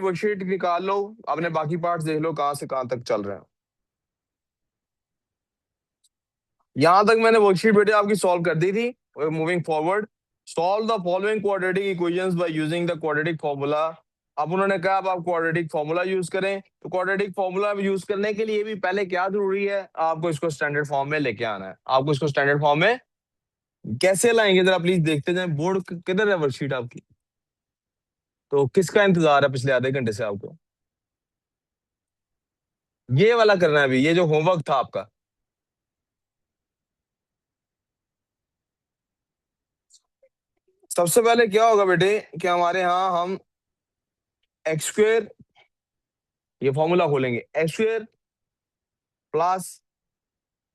Worksheet निकाल लो, अपने बाकी पार्ट्स देख लो कहां से कहां तक चल रहे हैं। यहां तक मैंने वर्कशीट बेटे आपकी सॉल्व कर दी थी। Moving forward, solve the following quadratic equations by using the quadratic formula. अब उन्होंने कहा अब आप क्वाड्रेटिक फॉर्मूला यूज करें, तो क्वाड्रेटिक फॉर्मूला यूज करने के लिए भी पहले क्या जरूरी है, आपको इसको स्टैंडर्ड फॉर्म में लेके आना है। आपको इसको स्टैंडर्ड फॉर्म में कैसे लाएंगे जरा प्लीज देखते जाएं। बोर्ड किधर है वर्कशीट आपकी? तो किसका इंतजार है पिछले आधे घंटे से आपको? ये वाला करना है अभी, ये जो होमवर्क था आपका। सबसे पहले क्या होगा बेटे कि हमारे यहाँ हम एक्स स्क्वेयर, ये फॉर्मूला खोलेंगे, x square plus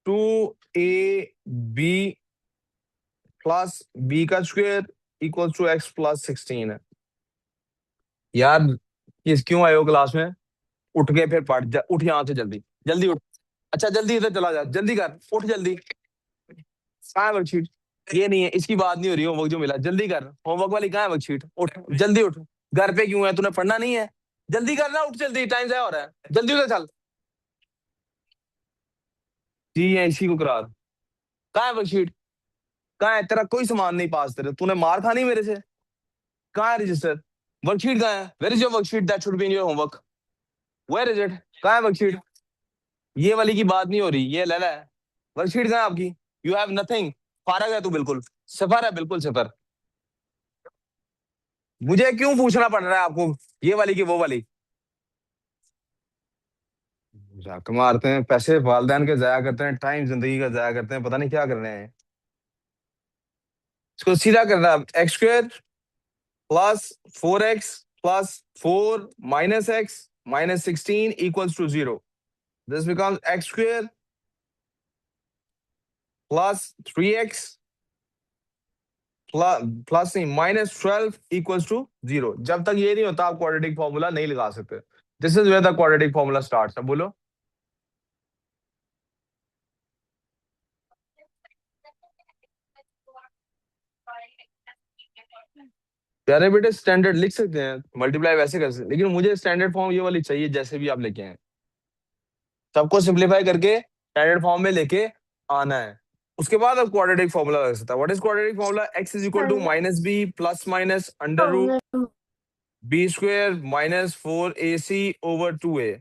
2ab plus b का square equal to x plus 16 है। यार ये क्यों आए हो क्लास में? उठ के फिर पढ़ जा, उठ यहाँ से जल्दी, जल्दी उठ। अच्छा जल्दी इधर चला जा, जल्दी कर, उठ जल्दी। कहाँ है वर्कशीट? ये नहीं है, इसकी बात नहीं हो रही, होमवर्क जो मिला जल्दी कर। होमवर्क वाली कहाँ है वर्कशीट? उठ जल्दी उठ। घर पे क्यों है, तूने पढ़ना नहीं है? जल्दी करना, उठ जल्दी, टाइम ज़ाया हो रहा है, जल्दी उधर चल। जी है, इसी को करा। कहाँ है वर्कशीट? कहाँ है? तेरा कोई सामान नहीं पास, तेरे तूने मार खानी मेरे से। कहाँ है रजिस्टर? वर्कशीट कहाँ है? Where is your worksheet that should be in your homework? Where is it? कहाँ है वर्कशीट? ये वाली की बात नहीं हो रही, ये ले ले। वर्कशीट कहाँ है आपकी? You have nothing. फारग है तू बिल्कुल, सिफर है, बिल्कुल सिफर। मुझे क्यों पूछना पड़ रहा है आपको, ये वाली की वो वाली? मजाक मारते हैं, पैसे वालदेन के जाया करते हैं, टाइम जिंदगी का जाया करते हैं, पता नहीं क्या कर रहे हैं। इसको सीधा करना है, x square plus 4x plus 4 minus x minus 16 equals to 0। This becomes x square plus 3x प्लस नहीं माइनस 12 इक्वल्स टू 0। जब तक ये नहीं होता आप क्वाड्रेटिक फॉर्मूला नहीं लगा सकते। This is where the quadratic formula starts. अब बोलो। प्यारे बेटे स्टैंडर्ड लिख सकते हैं, मल्टीप्लाई वैसे कर सकते हैं, लेकिन मुझे स्टैंडर्ड फॉर्म ये वाली चाहिए जैसे भी आप लेके आए। सबको सिंप्लीफाई करके स्टैंडर्ड फॉर्म में लेके आना है। उसके बाद अब क्वाड्रेटिक फॉर्मूला लग सकता है। What is quadratic formula? X is equal to minus b plus minus under root b square minus 4ac/2a।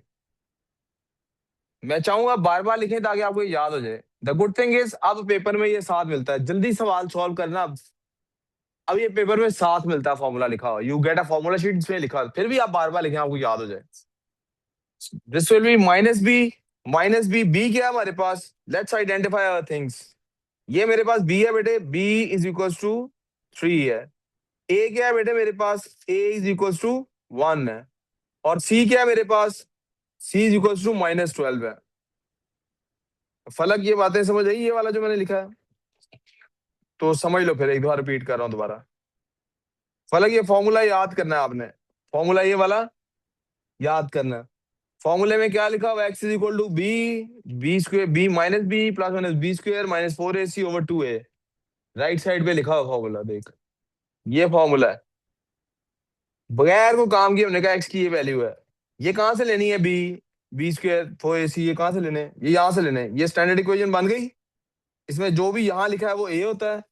मैं चाहूंगा बार बार लिखें ताकि आपको ये याद हो जाए। द गुड थिंग इज अब पेपर में ये साथ मिलता है, जल्दी सवाल सॉल्व करना। अब ये पेपर में साथ मिलता है, फॉर्मूला लिखा हुआ, you get a formula sheet इसमें लिखा हुआ। फिर भी आप बार बार लिखें, आपको याद हो जाए। This will be minus b, minus b, b क्या है हमारे पास? Let's identify our things. ये मेरे पास बी है बेटे, बी इज इक्वल टू 3 है। ए क्या है बेटे मेरे पास? ए इज इक्वल टू 1 है। और सी क्या है मेरे पास? सी इज इक्वल टू -12 है। फलक ये बातें समझ आई, ये वाला जो मैंने लिखा है? तो समझ लो, फिर एक बार रिपीट कर रहा हूं दोबारा। फलक ये फॉर्मूला याद करना है आपने, फॉर्मूला ये वाला याद करना है। फॉर्मूले में क्या लिखा हुआ? X is equal to b, b square, b minus b plus minus b square minus 4ac/2a। Right side पे लिखा हुआ फॉर्मूला देख, ये फॉर्मूला है। बगैर को काम किए हमने कहा एक्स की ये वैल्यू है। ये कहां से लेनी है? बी, बी स्क्वेयर 4ac, ये कहां से लेने हैं? ये यहां से लेने हैं। ये स्टैंडर्ड इक्वेशन बन गई। इसमें जो भी यहाँ लिखा है वो ए होता है,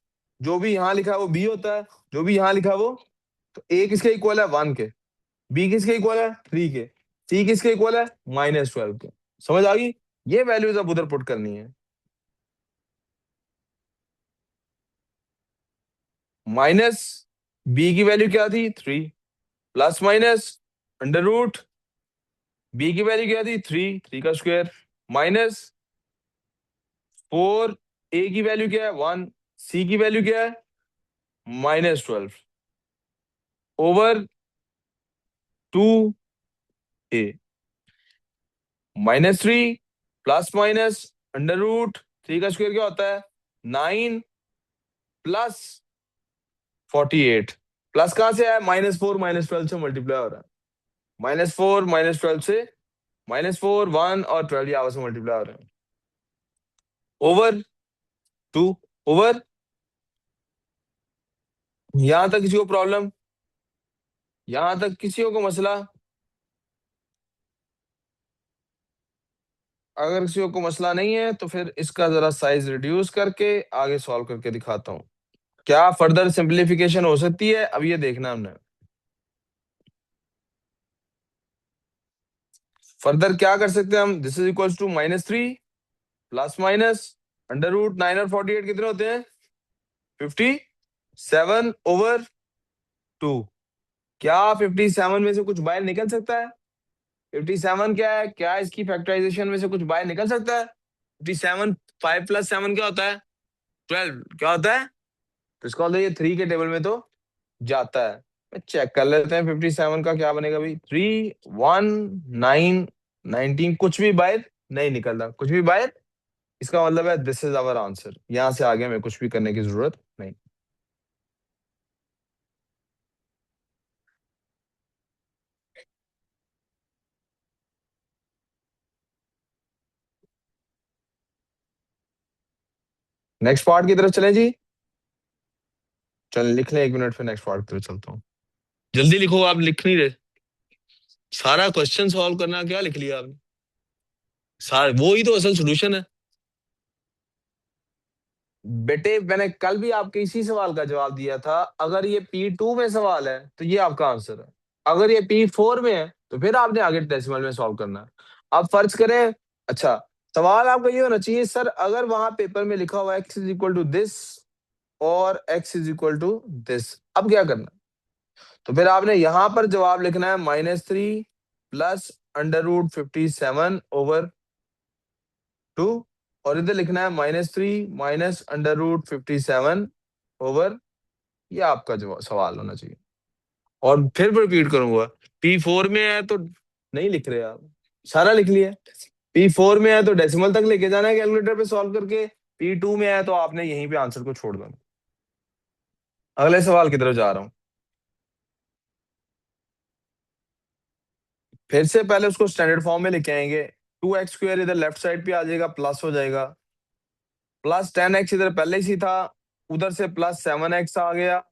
जो भी यहाँ लिखा है वो बी होता है, जो भी यहाँ लिखा है वो। तो ए किसके इक्वल है? 1 के। बी किसके इक्वल है? 3 के। सी किसके इक्वल है? -12 के। समझ आ गई? ये वैल्यूज अब उधर पुट करनी है। माइनस बी की वैल्यू क्या थी? 3 plus minus under root b की वैल्यू क्या थी? 3, 3 का स्क्वायर माइनस 4, ए की वैल्यू क्या है? 1, सी की वैल्यू क्या है? -12 over 2a -3 plus minus under root 3 का स्क्वायर क्या होता है? 9 प्लस 48। प्लस कहां से आया? -4 -12 से मल्टीप्लाई हो रहा है। -4 -12 से -4 1 और 12 ये आपस में मल्टीप्लाई हो रहे हैं। Over 2 over. यहां तक किसी को प्रॉब्लम? यहां तक किसी को मसला? अगर किसी को मसला नहीं है तो फिर इसका जरा साइज रिड्यूस करके आगे सॉल्व करके दिखाता हूँ। क्या फर्दर सिंप्लीफिकेशन हो सकती है, अब ये देखना हमने। फर्दर क्या कर सकते हैं हम, this is equal to -3 plus minus √9 और 48 कितने होते हैं, 57/2। क्या 57 में से कुछ बाहर निकल सकता है? 57 क्या है, क्या इसकी फैक्टराइजेशन में से कुछ बाहर निकल सकता है? 57, 5 + 7 क्या होता है, 12 क्या होता है? तो इसका मतलब ये 3 के टेबल में तो जाता है। चेक कर लेते हैं 57 का क्या बनेगा भाई, 3, 1, 9, 19 कुछ भी बाहर नहीं निकलता, कुछ भी बाहर। इसका मतलब है दिस इज आवर आंसर, यहां से आगे में कुछ भी करने की जरूरत नहीं। नेक्स्ट पार्ट की तरफ चले जी। चल लिख लें, 1 मिनट, फिर नेक्स्ट पार्ट की तरफ चलता हूँ। जल्दी लिखो, आप लिख नहीं रहे। सारा क्वेश्चन सॉल्व करना क्या लिख लिया आपने? सारा वो ही तो असल सोल्यूशन है। बेटे मैंने कल भी आपके इसी सवाल का जवाब दिया था, अगर ये P2 में सवाल है तो ये आपका आंसर है, अगर ये P4 में है तो फिर आपने आगे डेसिमल में सॉल्व करना है। आप फर्ज करें, अच्छा सवाल आपका ये होना चाहिए, सर अगर वहां पेपर में लिखा हुआ x is equal to this और x is equal to this, अब क्या करना? तो फिर आपने यहां पर जवाब लिखना है -3 प्लस √57/2, और इधर लिखना है -3 माइनस √57/, ये आपका जवाब सवाल होना चाहिए। और फिर रिपीट करूंगा, P4 में है तो नहीं लिख रहे आप, सारा लिख लिया। P4 में है तो डेसिमल तक लेके जाना है कैलकुलेटर पे सॉल्व करके, P2 में है तो आपने यहीं पे आंसर को छोड़ देना। अगले सवाल की तरफ जा रहा हूं। फिर से पहले उसको स्टैंडर्ड फॉर्म में लेके आएंगे। 2x² इधर लेफ्ट साइड पे आ जाएगा, प्लस हो जाएगा, +10x इधर पहले ही था, उधर से +7x आ गया,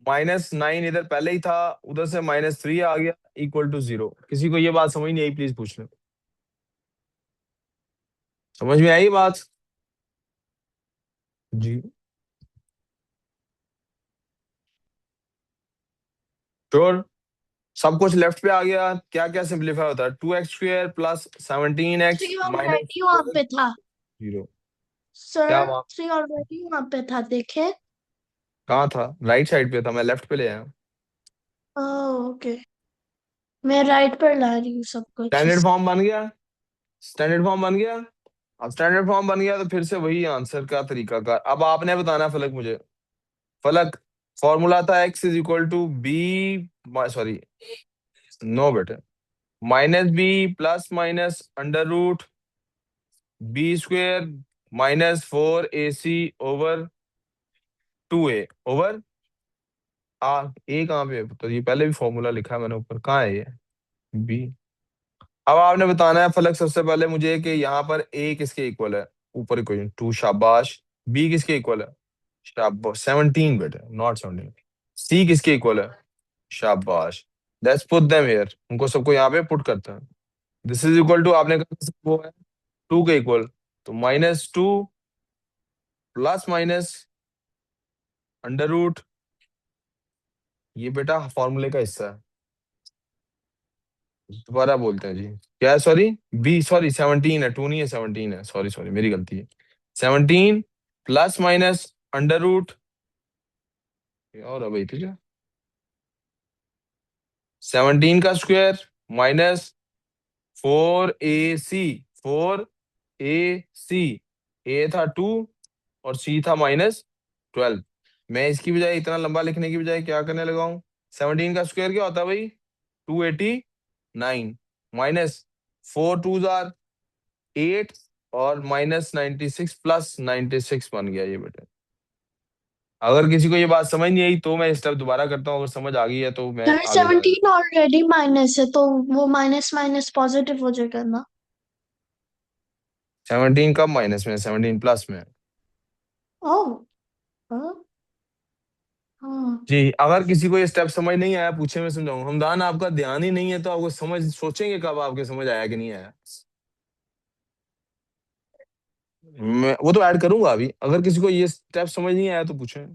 -9 इधर पहले ही था, उधर से -3 आ गया, इक्वल टू 0। किसी को ये बात समझ नहीं आई, प्लीज पूछ लो। समझ में आई बात? जी श्योर। सब कुछ लेफ्ट पे आ गया, क्या क्या सिंप्लीफाई होता है, 2x² plus 17x three minus already वहां पे था 0। क्या सर। वहां, 3 ऑलरेडी वहां पे था, देखे। कहाँ था? राइट साइड पे था, मैं लेफ्ट पे ले आया। ओके, मैं राइट पर ला रही हूँ सबको अच्छे स्टैंडर्ड से। फॉर्म बन गया, स्टैंडर्ड फॉर्म बन गया। अब स्टैंडर्ड फॉर्म बन गया तो फिर से वही आंसर का तरीका का, अब आपने बताना फलक मुझे। फलक, फॉर्मूला था x is equal to b, sorry no बेटे, -b plus minus √b² -4ac/2a। A कहाँ पे है? तो ये पहले भी फॉर्मूला लिखा है मैंने ऊपर, कहाँ है ये बी? अब आपने बताना है फलक सबसे पहले मुझे कि यहाँ पर ए किसके इक्वल है, ऊपर इक्वेशन 2, शाबाश। बी किसके इक्वल है, शाबाश, 17 बेटे, नॉट 17। सी किसके इक्वल है, शाबाश। लेट्स पुट देम हियर, उनको सबको यहाँ पे पुट करते हैं। दिस इज इक्वल टू, आपने कहा वो है 2 के इक्वल, तो -2 प्लस माइनस अंडर रूट, ये बेटा फॉर्मूले का हिस्सा है। दोबारा बोलते हैं जी, क्या है, सॉरी, बी, सॉरी 17 है, 2 नहीं है, 17 है, सॉरी सॉरी मेरी गलती है। 17 प्लस माइनस अंडर रूट, और भाई ठीक है, 17 का स्क्वायर माइनस 4ac, ए था 2 और सी था -12। मैं इसकी बजाय इतना लंबा लिखने की बजाय क्या करने लगा हूँ, 17 का स्क्वायर क्या होता है भाई, 289, माइनस 4 2 जार 8, और -96 प्लस 96 बन गया ये बेटा। अगर किसी को ये बात समझ नहीं आई तो मैं स्टेप दोबारा करता हूँ, अगर समझ आ गई है तो मैं सर आगे जा रहा हूँ। 17 ऑलरेडी माइनस है, तो वो माइनस माइनस पॉजिटिव हो जाएगा ना। 17 कब माइनस में है, 17 प्लस में है। ओह, हाँ, हाँ। जी, अगर किसी को ये स्टेप समझ नहीं आया पूछे, मैं समझाऊंगा। हमदान, आपका ध्यान ही नहीं है तो आपको समझ, सोचेंगे कब आपके समझ आया कि नहीं आया। 17 का माइनस में है, 17 प्लस में है। जी, अगर किसी को ये स्टेप समझ नहीं आया पूछे, मैं समझाऊंगा। हमदान, आपका ध्यान ही नहीं है तो आपको समझ, सोचेंगे कब आपके समझ आया कि नहीं आया। मैं वो तो ऐड करूंगा अभी, अगर किसी को ये स्टेप समझ नहीं आया तो पूछें।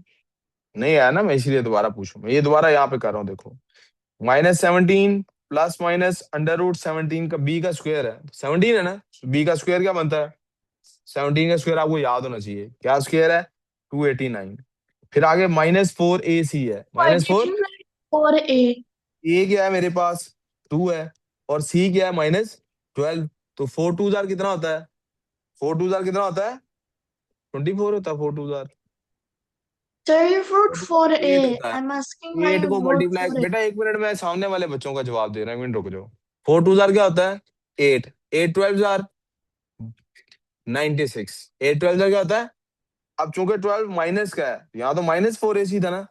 नहीं आया ना, मैं इसीलिए दोबारा पूछूं, मैं ये दोबारा यहाँ पे कर रहा हूँ, देखो। -17 प्लस माइनस √17 का बी का स्क्वायर है, 17 है ना, बी का स्क्वायर क्या बनता है? 17 का स्क्वायर आपको याद होना चाहिए, क्या स्क्वायर है? 289। फिर आगे -4ac है, -4। 4a। ए क्या है मेरे पास? 2 है। और सी क्या है? -12। तो 4 2 कितना होता है? 4 2 कितना होता है? 24 होता है 4 2। Sir, you wrote 4a. 8 होता है। I'm asking why 8 you को wrote मल्टीप्लाई, 4a. बेटा 1 मिनट में सामने वाले बच्चों का जवाब दे रहा हूँ, 1 मिनट रुक जाओ। 4 2 क्या होता है? 8। 8 12 96। 8 12 क्या होता है? अब चूंकि 12 माइनस का है, यहाँ तो -4ac था ना,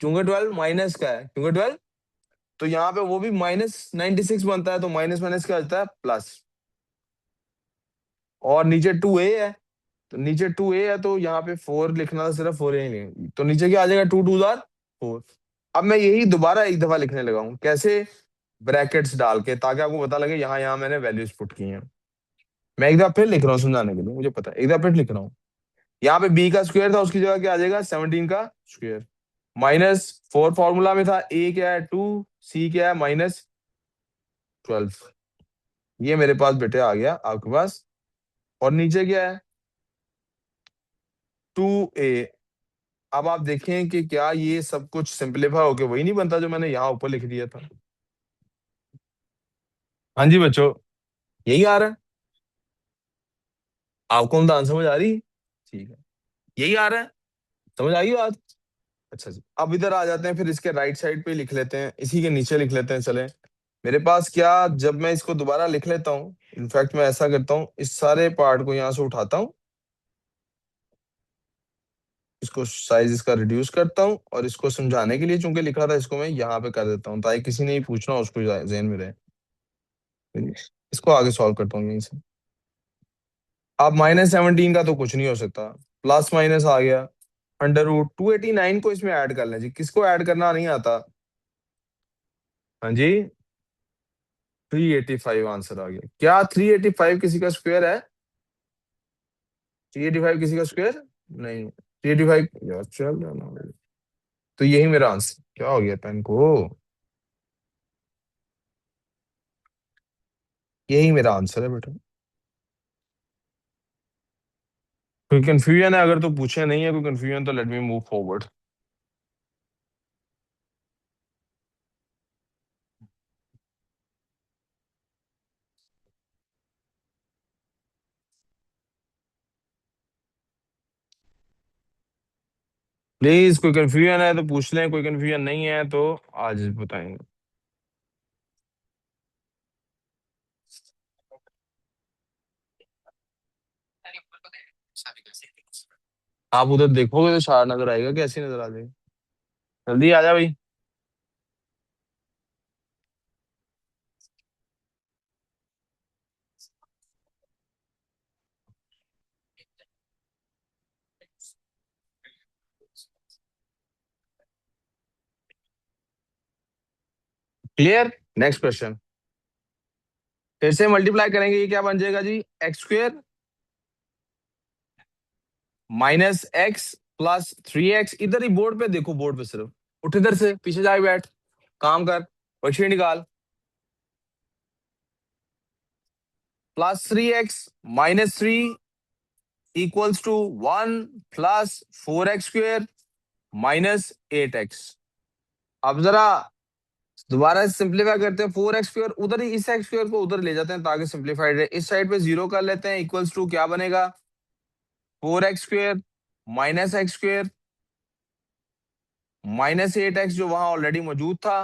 चूंकि 12 माइनस का है, क्योंकि 12, तो यहाँ पे वो भी -96 बनता है, तो माइनस माइनस क्या होता है? प्लस। और नीचे 2a है, तो नीचे 2a है, तो यहाँ पे 4 लिखना था, सिर्फ 4 ही नहीं, तो नीचे क्या आ जाएगा? 2 2 4। अब मैं यही दोबारा एक दफा लिखने लगा हूँ, कैसे? ब्रैकेट्स डाल के, ताकि आपको पता लगे यहाँ यहाँ मैंने वैल्यूज पुट की हैं। मैं एक दफा फिर लिख रहा हूँ समझाने के लिए, मुझे पता है, एक दफा फिर लिख रहा हूँ। यहाँ पे बी का स्क्वायर था, उसकी जगह क्या आ जाएगा? 17 का स्क्वायर। -4 फॉर्मूला में था, ए क्या है? 2, सी क्या है? -12। ये मेरे पास बेटे आ गया आपके पास। और नीचे क्या है? 2a। अब आप देखें कि क्या ये सब कुछ सिंपलीफाई होके वही नहीं बनता जो मैंने यहाँ ऊपर लिख दिया था? हाँ जी बच्चों, यही आ रहा है। आपको हम समझ आ रही? ठीक है, यही आ रहा है। समझ आई बात? अच्छा जी, अब इधर आ जाते हैं, फिर इसके राइट साइड पे लिख लेते हैं, इसी के नीचे लिख लेते हैं, चले। मेरे पास क्या, जब मैं इसको दोबारा लिख लेता हूँ, इनफैक्ट मैं ऐसा करता हूँ, इस सारे पार्ट को यहाँ से उठाता हूँ, इसको साइज इसका रिड्यूस करता हूँ, और इसको समझाने के लिए चूंकि लिखा था, इसको मैं यहाँ पे कर देता हूँ, ताकि किसी ने ही पूछना हो उसको जहन में रहे। इसको आगे सॉल्व करता हूँ यहीं से। अब -17 का तो कुछ नहीं हो सकता, प्लस माइनस आ गया, √289 को इसमें ऐड कर लें जी, किसको ऐड करना नहीं आता? हाँ जी, 385 आंसर आ गया। क्या 385 किसी का स्क्वायर है? 385 किसी का स्क्वायर नहीं, 385 यार, चल रहा ना। तो यही मेरा आंसर, क्या हो गया पेन को? यही मेरा आंसर है बेटा। कोई कंफ्यूजन है अगर तो पूछे, नहीं है कोई कंफ्यूजन तो let me move forward. Please, कोई कंफ्यूजन है तो पूछ लें, कोई कंफ्यूजन नहीं है तो आज बताएंगे। आप उधर देखोगे तो शार नजर आएगा, कैसी नजर आ जाएगी? जल्दी आ जा भाई। क्लियर? Next question. फिर से मल्टीप्लाई करेंगे, ये क्या बन जाएगा जी? x² -x plus 3x। इधर ही बोर्ड पे देखो, बोर्ड पे सिर्फ उठ, इधर से पीछे जाके बैठ, काम कर, वर्कशीट निकाल। +3x - 3 = 1 + 4x² -8x। अब जरा दोबारा सिंप्लीफाई करते हैं, 4x² उधर ही, इस x² को उधर ले जाते हैं ताकि सिंप्लीफाइड रहे, इस साइड पे 0 कर लेते हैं, इक्वल्स टू क्या बनेगा? 4x² -x² -8x जो वहां ऑलरेडी मौजूद था,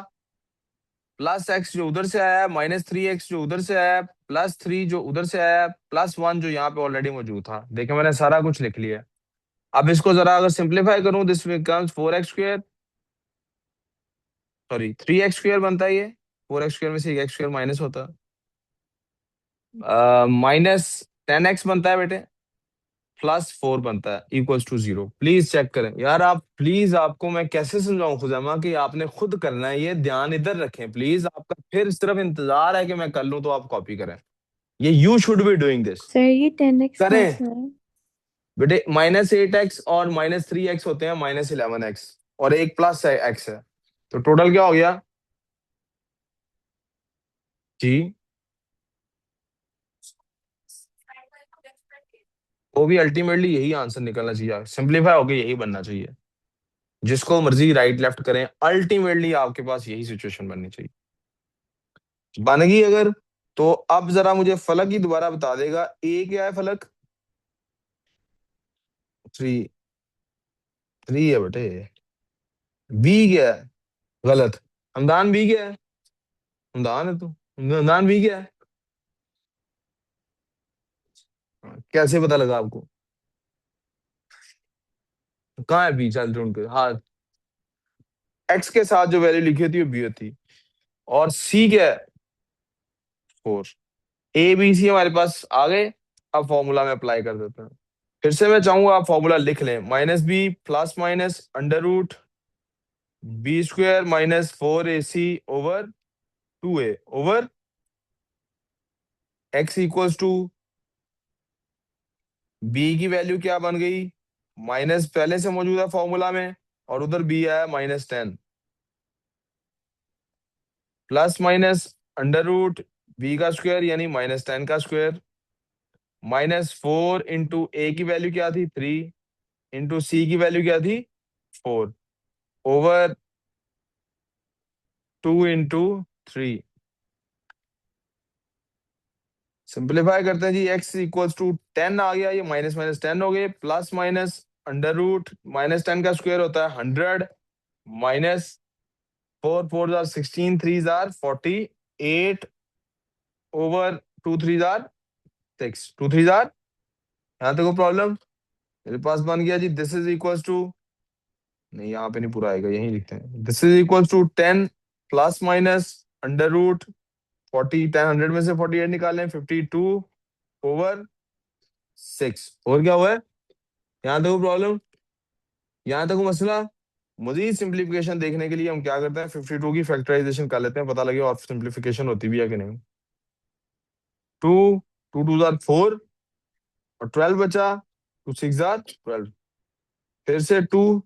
प्लस x जो उधर से आया, -3x जो उधर से आया, +3 जो उधर से आया, +1 जो यहाँ पे ऑलरेडी मौजूद था। देखिए मैंने सारा कुछ लिख लिया। अब इसको जरा अगर सिंप्लीफाई करूं, this becomes 4x², sorry 3x² बनता है ये, 4x² में से एक x² माइनस होता है, -10x बनता है बेटे, +4 बनता है, इक्वल्स टू 0। प्लीज चेक करें यार, आप प्लीज, आपको मैं कैसे समझाऊं खुजामा कि आपने खुद करना है, ये ध्यान इधर रखें प्लीज, आपका फिर सिर्फ इंतजार है कि मैं कर लूं तो आप कॉपी करें। ये you should be doing this. Sir ये 10x करें। कैसे है? बेटे -8x और -3x होते हैं -11x, और एक प्लस है x है, तो टोटल क्या हो गया जी। वो भी अल्टीमेटली यही आंसर निकलना चाहिए, सिंपलीफाई होके यही बनना चाहिए। जिसको मर्जी राइट लेफ्ट करें, अल्टीमेटली आपके पास यही सिचुएशन बननी चाहिए। बन गई अगर, तो अब जरा मुझे फलक ही दोबारा बता देगा, ए क्या है फलक? 3, 3 है बेटे। बी क्या है? गलत। हमदान बी क्या है? हमदान है तू, हमदान बी क्या है? कैसे पता लगा आपको? कहाँ है बी? चल ढूंढ के, हाँ। एक्स के साथ जो वैल्यू लिखी होती है वो बी होती है। और सी क्या है? 4। ए बी सी हमारे पास आ गए। अब फॉर्मूला में अप्लाई कर देते हैं। फिर से मैं चाहूंगा आप फॉर्मूला लिख लें, -b plus minus under root b² -4ac/2a over x equals to b की वैल्यू क्या बन गई, माइनस पहले से मौजूद है फॉर्मूला में, और उधर बी आया -10, plus minus under root b का स्क्वायर यानी -10 का स्क्वायर, -4 इंटू ए की वैल्यू क्या थी 3, इंटू सी की वैल्यू क्या थी 4, ओवर 2 इंटू 3। सिंप्लीफाई करते हैं जी, x इक्वल्स टू 10 आ गया, ये माइनस माइनस 10 हो गए, प्लस माइनस अंडर रूट -10 का स्क्वायर होता है 100, माइनस 4 4 16, 3 48, ओवर 2 3 6, 2 3 यहाँ तक वो प्रॉब्लम मेरे पास बन गया जी। दिस इज इक्वल्स टू, नहीं यहाँ पे नहीं पूरा आएगा, यही लिखते हैं, this is equals to 10 plus minus under root 40, 10 100 में से 48 निकालें 52 ओवर 6। और क्या हुआ है? यहाँ तक वो प्रॉब्लम, यहाँ तक वो मसला। मजीद सिंप्लीफिकेशन देखने के लिए हम क्या करते हैं, 52 की फैक्टराइजेशन कर लेते हैं, पता लगे और सिंप्लीफिकेशन होती भी है कि नहीं। 2, 2 2 4, और 12 बचा, 2 6 12, फिर से 2,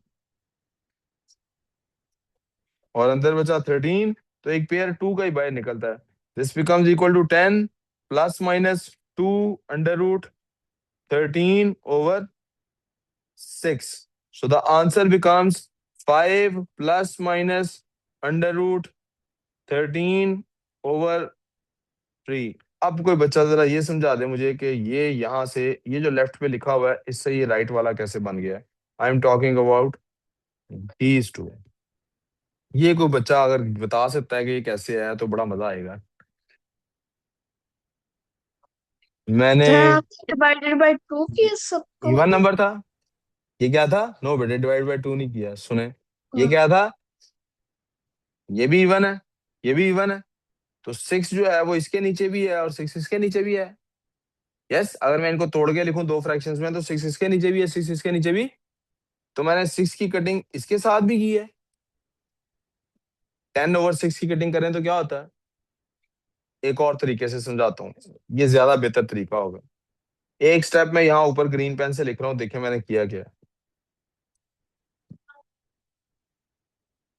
और अंदर बचा 13, तो एक पेयर 2 का ही बाहर निकलता है। This becomes equal to 10 plus minus 2 under root 13 over 6। So the answer becomes 5 plus minus under root 13 over 3। अब कोई बच्चा जरा ये समझा दे मुझे कि ये यहाँ से ये जो लेफ्ट पे लिखा हुआ है इससे ये राइट वाला कैसे बन गया है। I am talking about these two. ये कोई बच्चा अगर बता सकता है कि ये कैसे आया तो बड़ा मजा आएगा। मैंने सर आपने डिवाइडेड बाय 2 किया सबको? इवन नंबर था। ये क्या था? नो बेटे, डिवाइड बाय 2 नहीं किया, सुने। ये हाँ। क्या था? ये भी इवन है, ये भी इवन है, तो 6 जो है वो इसके नीचे भी है और 6 इसके नीचे भी है। यस, अगर मैं इनको तोड़ के लिखूं दो फ्रैक्शंस में, तो 6 इसके नीचे भी है, 6 इसके नीचे भी। तो मैंने 6 की कटिंग इसके साथ भी की है। 10/6 की कटिंग करें तो क्या होता है? एक और तरीके से समझाता हूँ, ये ज्यादा बेहतर तरीका होगा। एक स्टेप में यहाँ ऊपर ग्रीन पेन से लिख रहा हूँ, देखिए मैंने किया क्या।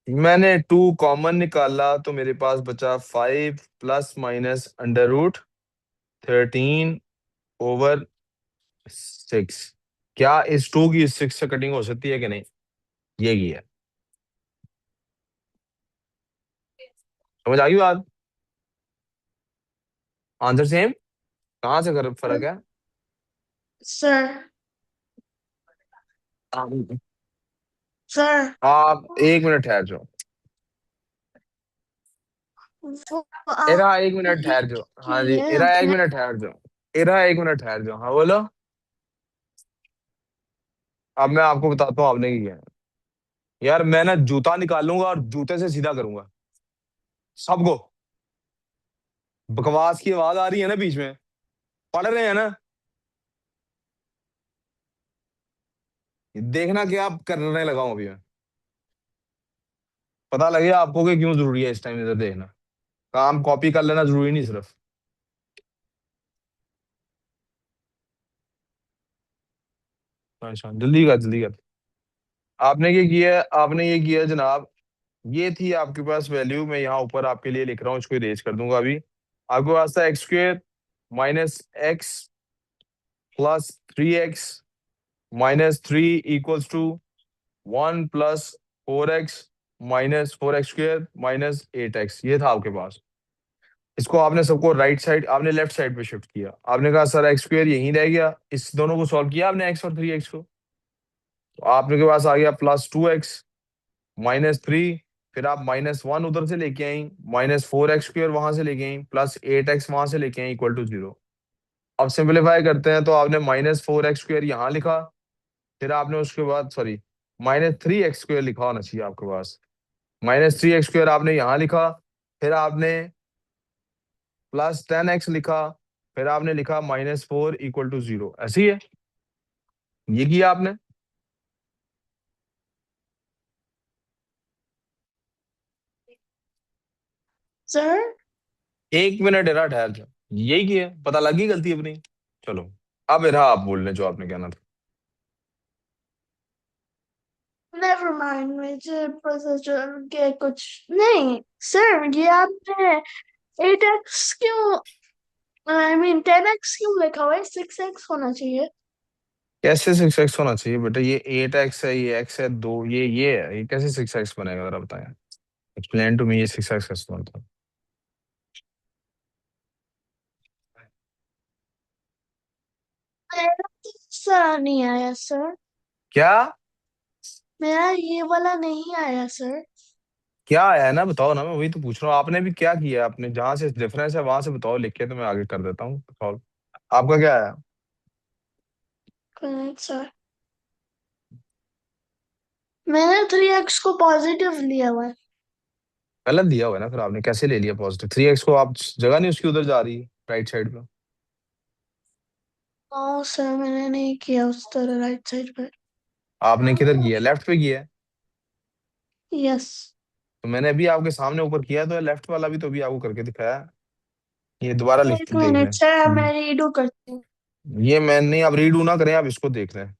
मैंने 2 कॉमन निकाला तो मेरे पास बचा 5 plus minus under root 13 over 6। क्या इस 2 की इस 6 से कटिंग हो सकती है कि नहीं? ये की है। समझ आ गई बात? आंसर सेम, कहाँ से फर्क है? सर सर आप 1 मिनट ठहर जाओ। वो इरा 1 मिनट आपने ठहर जाओ, हाँ की जी, है इरा एक अपने। मिनट ठहर जाओ। इरा 1 मिनट ठहर जाओ, हाँ बोलो। अब मैं आपको बताता हूँ आपने की किया है। यार मैं ना जूता निकालूंगा और जूते से सीधा करूंगा सबको। बकवास की आवाज आ रही है ना बीच में, पढ़ रहे हैं ना? देखना क्या आप करने लगा हूं अभी मैं, पता लगे आपको कि क्यों जरूरी है इस टाइम इधर देखना। काम कॉपी कर लेना जरूरी नहीं सिर्फ। अच्छा जल्दी कर जल्दी कर। आपने ये किया जनाब। ये थी आपके पास वैल्यू, मैं यहाँ ऊपर आपके लिए लिख रहा हूँ, इसको इरेज कर दूंगा अभी। आपके पास था x square minus x plus 3x minus 3 equals to 1 plus 4x minus 4x square minus 8x। ये था आपके पास। इसको आपने सबको राइट साइड, आपने लेफ्ट साइड पे शिफ्ट किया। आपने कहा सर एक्स स्क्वेयर यहीं रह गया, इस दोनों को सॉल्व किया आपने, एक्स और 3x को। तो आपने के पास आ गया प्लस 2x माइनस 3। फिर आप -1 उधर से लेके आई, -4x स्क्वेयर वहां से लेके आई, प्लस 8x वहां से लेके आई इक्वल टू 0। अब सिंपलीफाई करते हैं तो आपने -4x स्क्वेयर यहाँ लिखा। फिर आपने उसके बाद सॉरी -3x स्क्वेयर लिखा होना चाहिए आपके पास। -3x स्क्वेयर आपने यहाँ लिखा। फिर आपने +10x लिखा। फिर आपने लिखा -4 इक्वल टू 0। ऐसे ही है, ये किया आपने। सर 1 मिनट इरा ठहर जा। यही किया, पता लगी गलती अपनी। चलो अब इरा आप बोल रहे जो आपने कहना था। नेवर माइंड, मुझे प्रोसेसर के कुछ नहीं। सर ये आपने 8x क्यों, आई मीन 10x क्यों लिखा हुआ है? 6x होना चाहिए। कैसे 6x होना चाहिए बेटा? ये 8x है, ये x है, दो ये है, ये कैसे 6x बनेगा जरा बताएं। एक्सप्लेन टू मी, ये 6x कैसे बनता है? मेरा तो ऐसा नहीं आया सर। क्या? मेरा ये वाला नहीं आया सर। क्या आया है ना, बताओ ना, मैं वही तो पूछ रहा हूँ। आपने भी क्या किया है? आपने जहां से डिफरेंस है वहां से बताओ लिख के, तो मैं आगे कर देता हूँ सॉल्व। आपका क्या आया? Correct sir. मैंने 3x को पॉजिटिव लिया हुआ है। गलत दिया हुआ है ना, फिर आपने कैसे ले लिया पॉजिटिव? 3x को आप जगह नहीं उसकी उधर जा रही है राइट साइड पे। नो सर, मैंने नहीं किया उस तरह राइट साइड पे। आपने किधर किया? लेफ्ट पे किया है। यस। तो मैंने अभी आपके सामने ऊपर किया तो लेफ्ट वाला भी तो अभी आपको करके दिखाया। ये दोबारा लिख एक देख मिनट सर, लें। मैं रीडू करती हूँ। ये मैं नहीं, आप रीडू ना करें, आप इसको देख लें।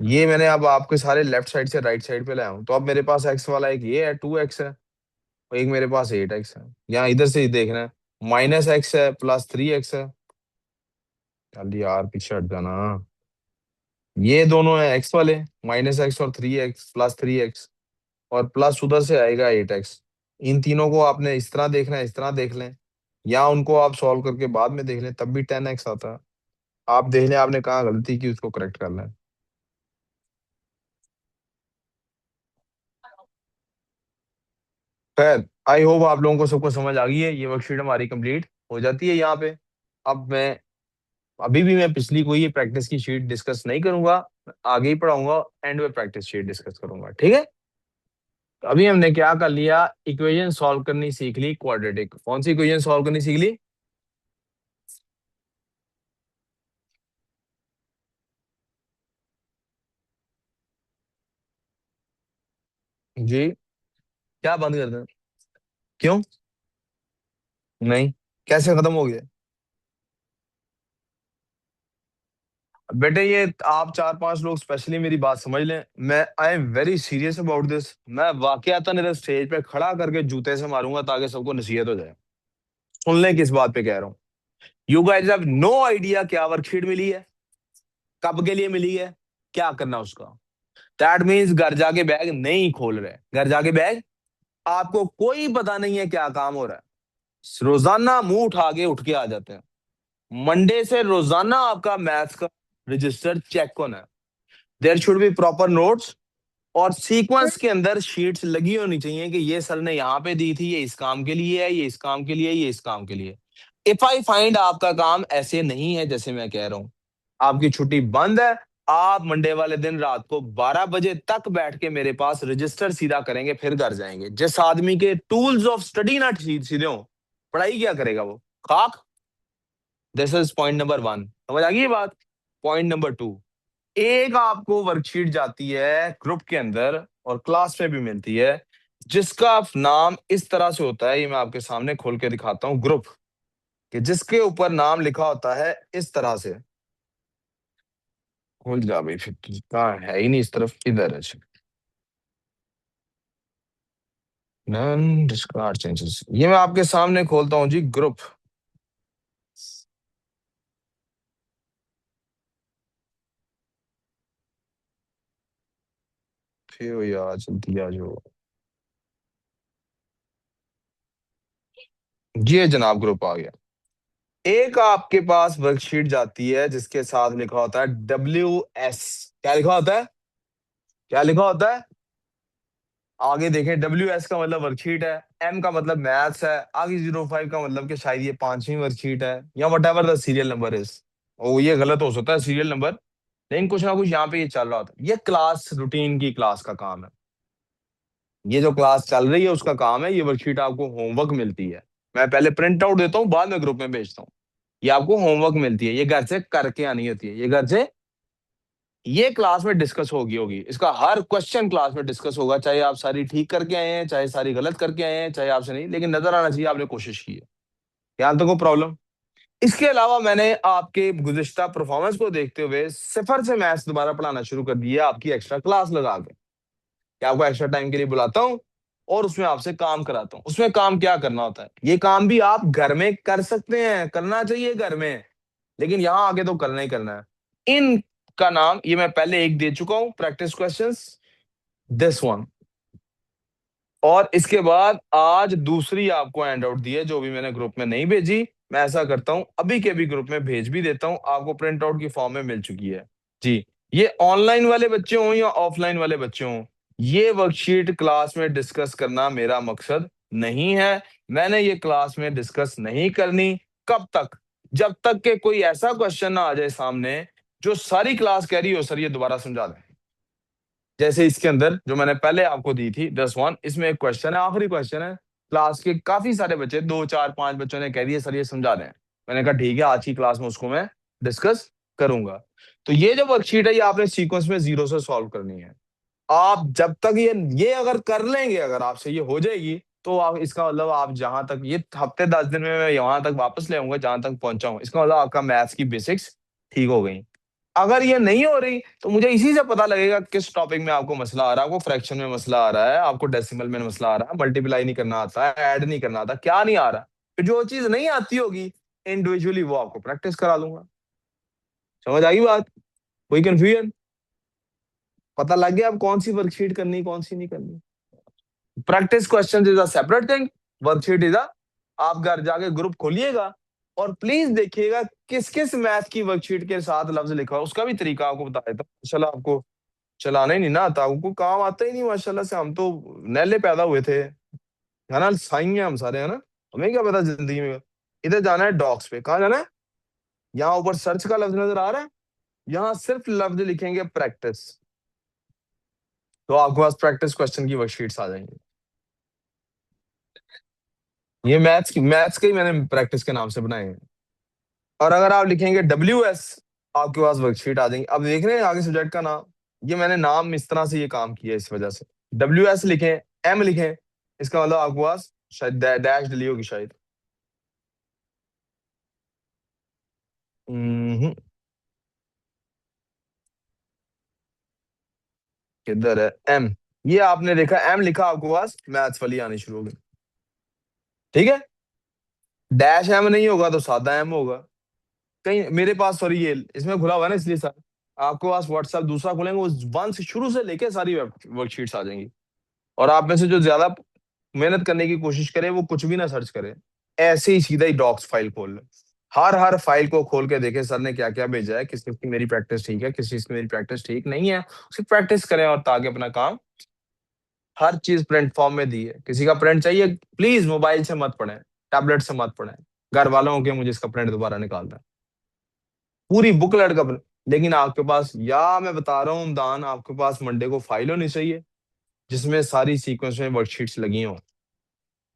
ये मैंने अब आपके सारे लेफ्ट साइड से राइट साइड पे लाया हूँ, तो अब मेरे पास एक्स वाला एक ये है 2x है, और एक मेरे पास 8x है। यहाँ इधर से ही देखना है, -x है +3x है। चल यार पीछे हट जाना। ये दोनों है एक्स वाले, -x और 3x +3x, और प्लस उधर से आएगा 8x। इन तीनों को आपने इस तरह देखना है, इस तरह देख लें, या उनको आप सॉल्व करके बाद में देख लें, तब भी 10x आता है। आप देख लें आपने कहाँ गलती की, उसको करेक्ट कर लें। खैर, आई होप आप लोगों को सबको समझ आ गई है। ये वर्कशीट हमारी कंप्लीट हो जाती है यहाँ पे। अब मैं अभी भी मैं पिछली कोई प्रैक्टिस की शीट डिस्कस नहीं करूंगा, आगे ही पढ़ाऊंगा, एंड में प्रैक्टिस शीट डिस्कस करूंगा, ठीक है? तो अभी हमने क्या कर लिया, इक्वेशन सॉल्व करनी सीख ली क्वाड्रेटिक। कौन सी इक्वेशन सॉल्व करनी सीख ली? जी। क्या बंद कर दें? क्यों? नहीं, कैसे खत्म हो गया? बेटे ये आप 4-5 लोग स्पेशली मेरी बात समझ लें, मैं I am very serious about this. मैं वाकयातन इधर स्टेज पे खड़ा करके जूते से मारूंगा ताकि सबको नसीहत हो जाए। सुन लें किस बात पे कह रहा हूँ। You guys have no idea क्या वर्कशीट मिली है, कब के लिए मिली है, क्या करना उसका। दैट मीन्स घर जाके बैग नहीं खोल रहे, घर जाके बैग, आपको कोई पता नहीं है क्या काम हो रहा है। रोजाना मुंह उठा के उठ के आ जाते हैं। मंडे से रोजाना आपका मैथ्स का रजिस्टर चेक होना है। There should be proper notes, और सीक्वेंस के अंदर शीट्स लगी होनी चाहिए कि ये सर ने यहाँ पे दी थी, ये इस काम के लिए है, ये इस काम के लिए, ये इस काम के लिए। इफ आई फाइंड आपका काम ऐसे नहीं है जैसे मैं कह रहा हूं, आपकी छुट्टी बंद है। आप मंडे वाले दिन रात को 12 बजे तक बैठ के मेरे पास रजिस्टर सीधा करेंगे, फिर घर जाएंगे। जिस आदमी के टूल्स ऑफ स्टडी ना सीधे हो, पढ़ाई क्या करेगा वो? खाक। दिस इज पॉइंट नंबर 1, समझ आ गई ये बात? पॉइंट नंबर 2, एक आपको वर्कशीट जाती है ग्रुप के अंदर और क्लास में भी मिलती है, जिसका नाम इस तरह से होता है, ये मैं आपके सामने खोल के दिखाता हूँ। ग्रुप के जिसके ऊपर नाम लिखा होता है इस तरह से, खोल जा भाई, फिर कहाँ है ही नहीं इस तरफ, इधर है। नन डिस्कार्ड चेंजेस, ये मैं आपके सामने खोलता हूँ जी ग्रुप। फिर यार जल्दी आ जाओ। ये जनाब ग्रुप आ गया। एक आपके पास वर्कशीट जाती है जिसके साथ लिखा होता है WS। क्या लिखा होता है? क्या लिखा होता है? आगे देखें, WS का मतलब वर्कशीट है, M का मतलब मैथ्स है, आगे 05 का मतलब कि शायद ये पांचवी वर्कशीट है, या whatever the serial number is. ओ ये गलत हो सकता है सीरियल नंबर, लेकिन कुछ ना कुछ यहाँ पे ये चल रहा होता है। ये क्लास रूटीन की क्लास का काम है। ये जो क्लास चल रही है उसका काम है, ये वर्कशीट आपको होमवर्क मिलती है। मैं पहले प्रिंट आउट देता हूँ, बाद में ग्रुप में भेजता हूँ। ये आपको होमवर्क मिलती है, ये घर से करके आनी होती है, ये घर से। ये क्लास में डिस्कस होगी होगी इसका हर क्वेश्चन क्लास में डिस्कस होगा, चाहे आप सारी ठीक करके आए हैं, चाहे सारी गलत करके आए हैं, चाहे आपसे नहीं, लेकिन नजर आना चाहिए आपने कोशिश की है। यहाँ तक को प्रॉब्लम। इसके अलावा मैंने आपके गुज़िश्ता परफॉर्मेंस को देखते हुए सिफर से मैथ्स दोबारा पढ़ाना शुरू कर दिया, आपकी एक्स्ट्रा क्लास लगा के। कि आपको एक्स्ट्रा टाइम के लिए बुलाता हूँ और उसमें आपसे काम कराता हूँ। उसमें काम क्या करना होता है, ये काम भी आप घर में कर सकते हैं, करना चाहिए घर में, लेकिन यहां आके तो करना ही करना है। इन का नाम ये मैं पहले एक दे चुका हूं, प्रैक्टिस क्वेश्चंस, दिस वन। और इसके बाद आज दूसरी आपको हैंड आउट दी है, जो भी मैंने ग्रुप में नहीं भेजी। मैं ऐसा करता हूं अभी के अभी ग्रुप में भेज भी देता हूं, आपको प्रिंट आउट की फॉर्म में मिल चुकी है जी। ये ऑनलाइन वाले बच्चे हों या ऑफलाइन वाले बच्चे हों, ये वर्कशीट क्लास में डिस्कस करना मेरा मकसद नहीं है। मैंने ये क्लास में डिस्कस नहीं करनी। कब तक? जब तक के कोई ऐसा क्वेश्चन ना आ जाए सामने जो सारी क्लास कह रही हो सर ये दोबारा समझा दें। जैसे इसके अंदर जो मैंने पहले आपको दी थी 10-1, इसमें एक क्वेश्चन है, आखिरी क्वेश्चन है। क्लास के काफी सारे बच्चे, 2 4 5 बच्चों ने कह दिया सर ये समझा दें। मैंने कहा ठीक है, आज की क्लास में उसको मैं डिस्कस करूंगा। तो ये जो वर्कशीट है ये आपने सीक्वेंस में 0 से सॉल्व करनी है। आप जब तक ये अगर कर लेंगे, अगर आपसे ये हो जाएगी, तो आप इसका मतलब आप जहां तक ये हफ्ते 10 दिन में मैं वहां तक वापस ले आऊंगा जहां तक पहुंचा हूं, इसका मतलब आपका मैथ्स की बेसिक्स ठीक हो गई। अगर ये नहीं हो रही तो मुझे इसी से पता लगेगा किस टॉपिक में आपको मसला आ रहा है। आपको फ्रैक्शन में मसला आ रहा है, आपको डेसिमल में मसला आ रहा है, मल्टीप्लाई नहीं करना आता है, ऐड नहीं करना आता, क्या नहीं आ रहा। फिर जो चीज नहीं आती होगी इंडिविजुअली वो आपको प्रैक्टिस करा दूंगा। समझ आई बात? कोई कंफ्यूजन? पता लग गया अब कौन सी वर्कशीट करनी कौन सी नहीं करनी? Practice question is a separate thing, worksheet is a. आप घर जाके ग्रुप खोलिएगा और प्लीज देखिएगा किस किस मैथ की वर्कशीट के साथ लफ्ज लिखा है, उसका भी तरीका आपको बता देता हूँ। माशाल्लाह आपको चलाना ही नहीं ना आता, आपको काम आता ही नहीं माशाल्लाह से। हम तो नैले पैदा हुए थे, है ना, साई हैं हम सारे, है ना। हमें क्या पता जिंदगी में। इधर जाना है डॉक्स पे, कहाँ जाना है? यहाँ ऊपर सर्च का लफ्ज नजर आ रहा है, यहाँ सिर्फ लफ्ज लिखेंगे प्रैक्टिस, तो आपके पास प्रैक्टिस क्वेश्चन की वर्कशीट्स आ जाएंगी। ये मैथ्स के ही मैंने प्रैक्टिस के नाम से बनाए हैं। और अगर आप लिखेंगे WS, आपके पास वर्कशीट आ जाएंगी। अब देख रहे हैं आगे सब्जेक्ट का नाम, ये मैंने नाम इस तरह से ये काम किया है इस वजह से। WS लिखें, M लिखें, इसका मतलब आपके पास शायद डैश डली होगी शायद। हम्म, किधर है M? ये आपने देखा M लिखा, आपके पास मैथ्स वाली आनी शुरू हो गई। ठीक है, डैश M नहीं होगा तो सादा M होगा। कहीं मेरे पास, सॉरी ये इसमें खुला हुआ है ना इसलिए सर, आपके पास व्हाट्सएप दूसरा खोलेंगे, उस वन से शुरू से लेके सारी वर्कशीट्स आ जाएंगी। और आप में से जो ज्यादा मेहनत करने की कोशिश करे वो कुछ भी ना सर्च करे, ऐसे ही सीधा ही डॉक्स फाइल खोल ले। हर हर फाइल को खोल के देखे सर ने क्या क्या भेजा है, किस चीज की मेरी प्रैक्टिस ठीक है, किस चीज की मेरी प्रैक्टिस ठीक नहीं है, उसकी प्रैक्टिस करें और ताकि अपना काम। हर चीज प्रिंट फॉर्म में दी है, किसी का प्रिंट चाहिए प्लीज मोबाइल से मत पढ़ें, टैबलेट से मत पढ़ें। घर वालों के मुझे इसका प्रिंट दोबारा निकालना है, पूरी बुकलेट का print। लेकिन आपके पास, या मैं बता रहा हूँ दान, आपके पास मंडे को फाइल होनी चाहिए जिसमें सारी सीक्वेंस में वर्कशीट्स लगी हों,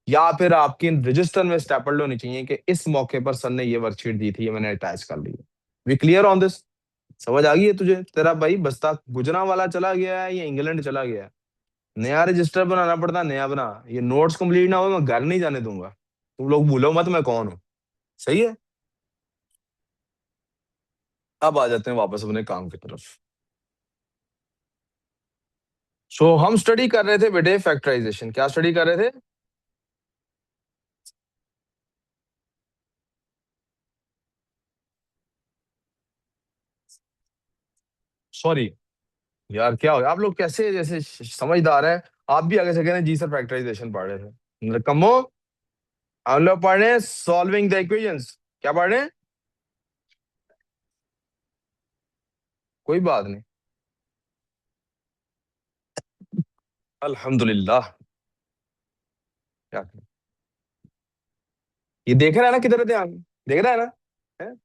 या फिर आपकी रजिस्टर में स्टेपल्ड होनी चाहिए कि इस मौके पर सर ने ये वर्कशीट दी थी, ये मैंने अटैच कर ली है। We clear on this? समझ आ गई है तुझे? तेरा भाई बस्ता गुजरा वाला चला गया है या इंग्लैंड चला गया है? नया रजिस्टर बनाना पड़ता है, नया बना। ये नोट्स कंप्लीट ना हो मैं घर नहीं जाने दूंगा। तुम लोग भूलो मत मैं कौन हूँ। सही है? अब आ जाते हैं वापस अपने काम की तरफ। सो हम स्टडी कर रहे थे बेटे फैक्टराइजेशन। क्या स्टडी कर रहे थे? सॉरी यार, क्या हो गया? आप लोग कैसे जैसे समझदार हैं। आप भी आगे से कह रहे हैं जी सर फैक्टराइजेशन पढ़ रहे थे। कमो, हम लोग पढ़ रहे हैं सॉल्विंग द इक्वेशंस। क्या पढ़ रहे हैं? कोई बात नहीं, अल्हम्दुलिल्लाह। क्या ये देख रहा है ना किधर ध्यान? देख रहा है ना?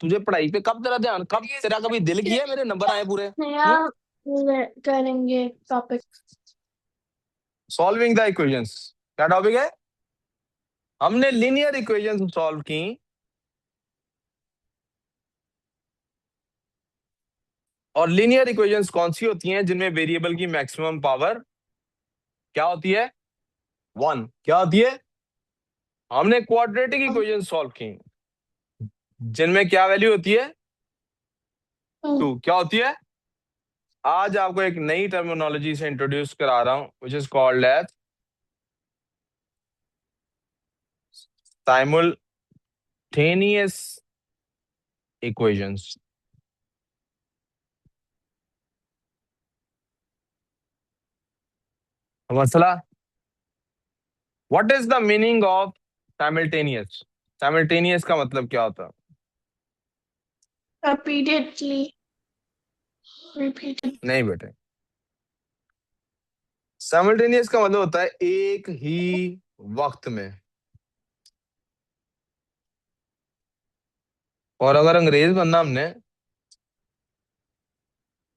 तुझे पढ़ाई पे कब तेरा ध्यान, कब तेरा कभी दिल किया है मेरे नंबर आए पूरे? नया करेंगे टॉपिक। सॉल्विंग द इक्वेशंस क्या टॉपिक है? हमने लीनियर इक्वेशंस सॉल्व की। और लीनियर इक्वेशंस कौन सी होती हैं जिनमें वेरिएबल की मैक्सिमम पावर क्या होती है? वन। क्या होती है? हमने क्वाड्रेटिक इक्वेशन सॉल्व की जिनमें क्या वैल्यू होती है? टू। क्या होती है? आज आपको एक नई टर्मिनोलॉजी से इंट्रोड्यूस करा रहा हूं which is called as simultaneous equations. मसला, what is the meaning of simultaneous? Simultaneous का मतलब क्या होता है? repeatedly repeated नहीं बेटे, साइमल्टेनियस का मतलब होता है एक ही वक्त में। और अगर अंग्रेज बनना हमने,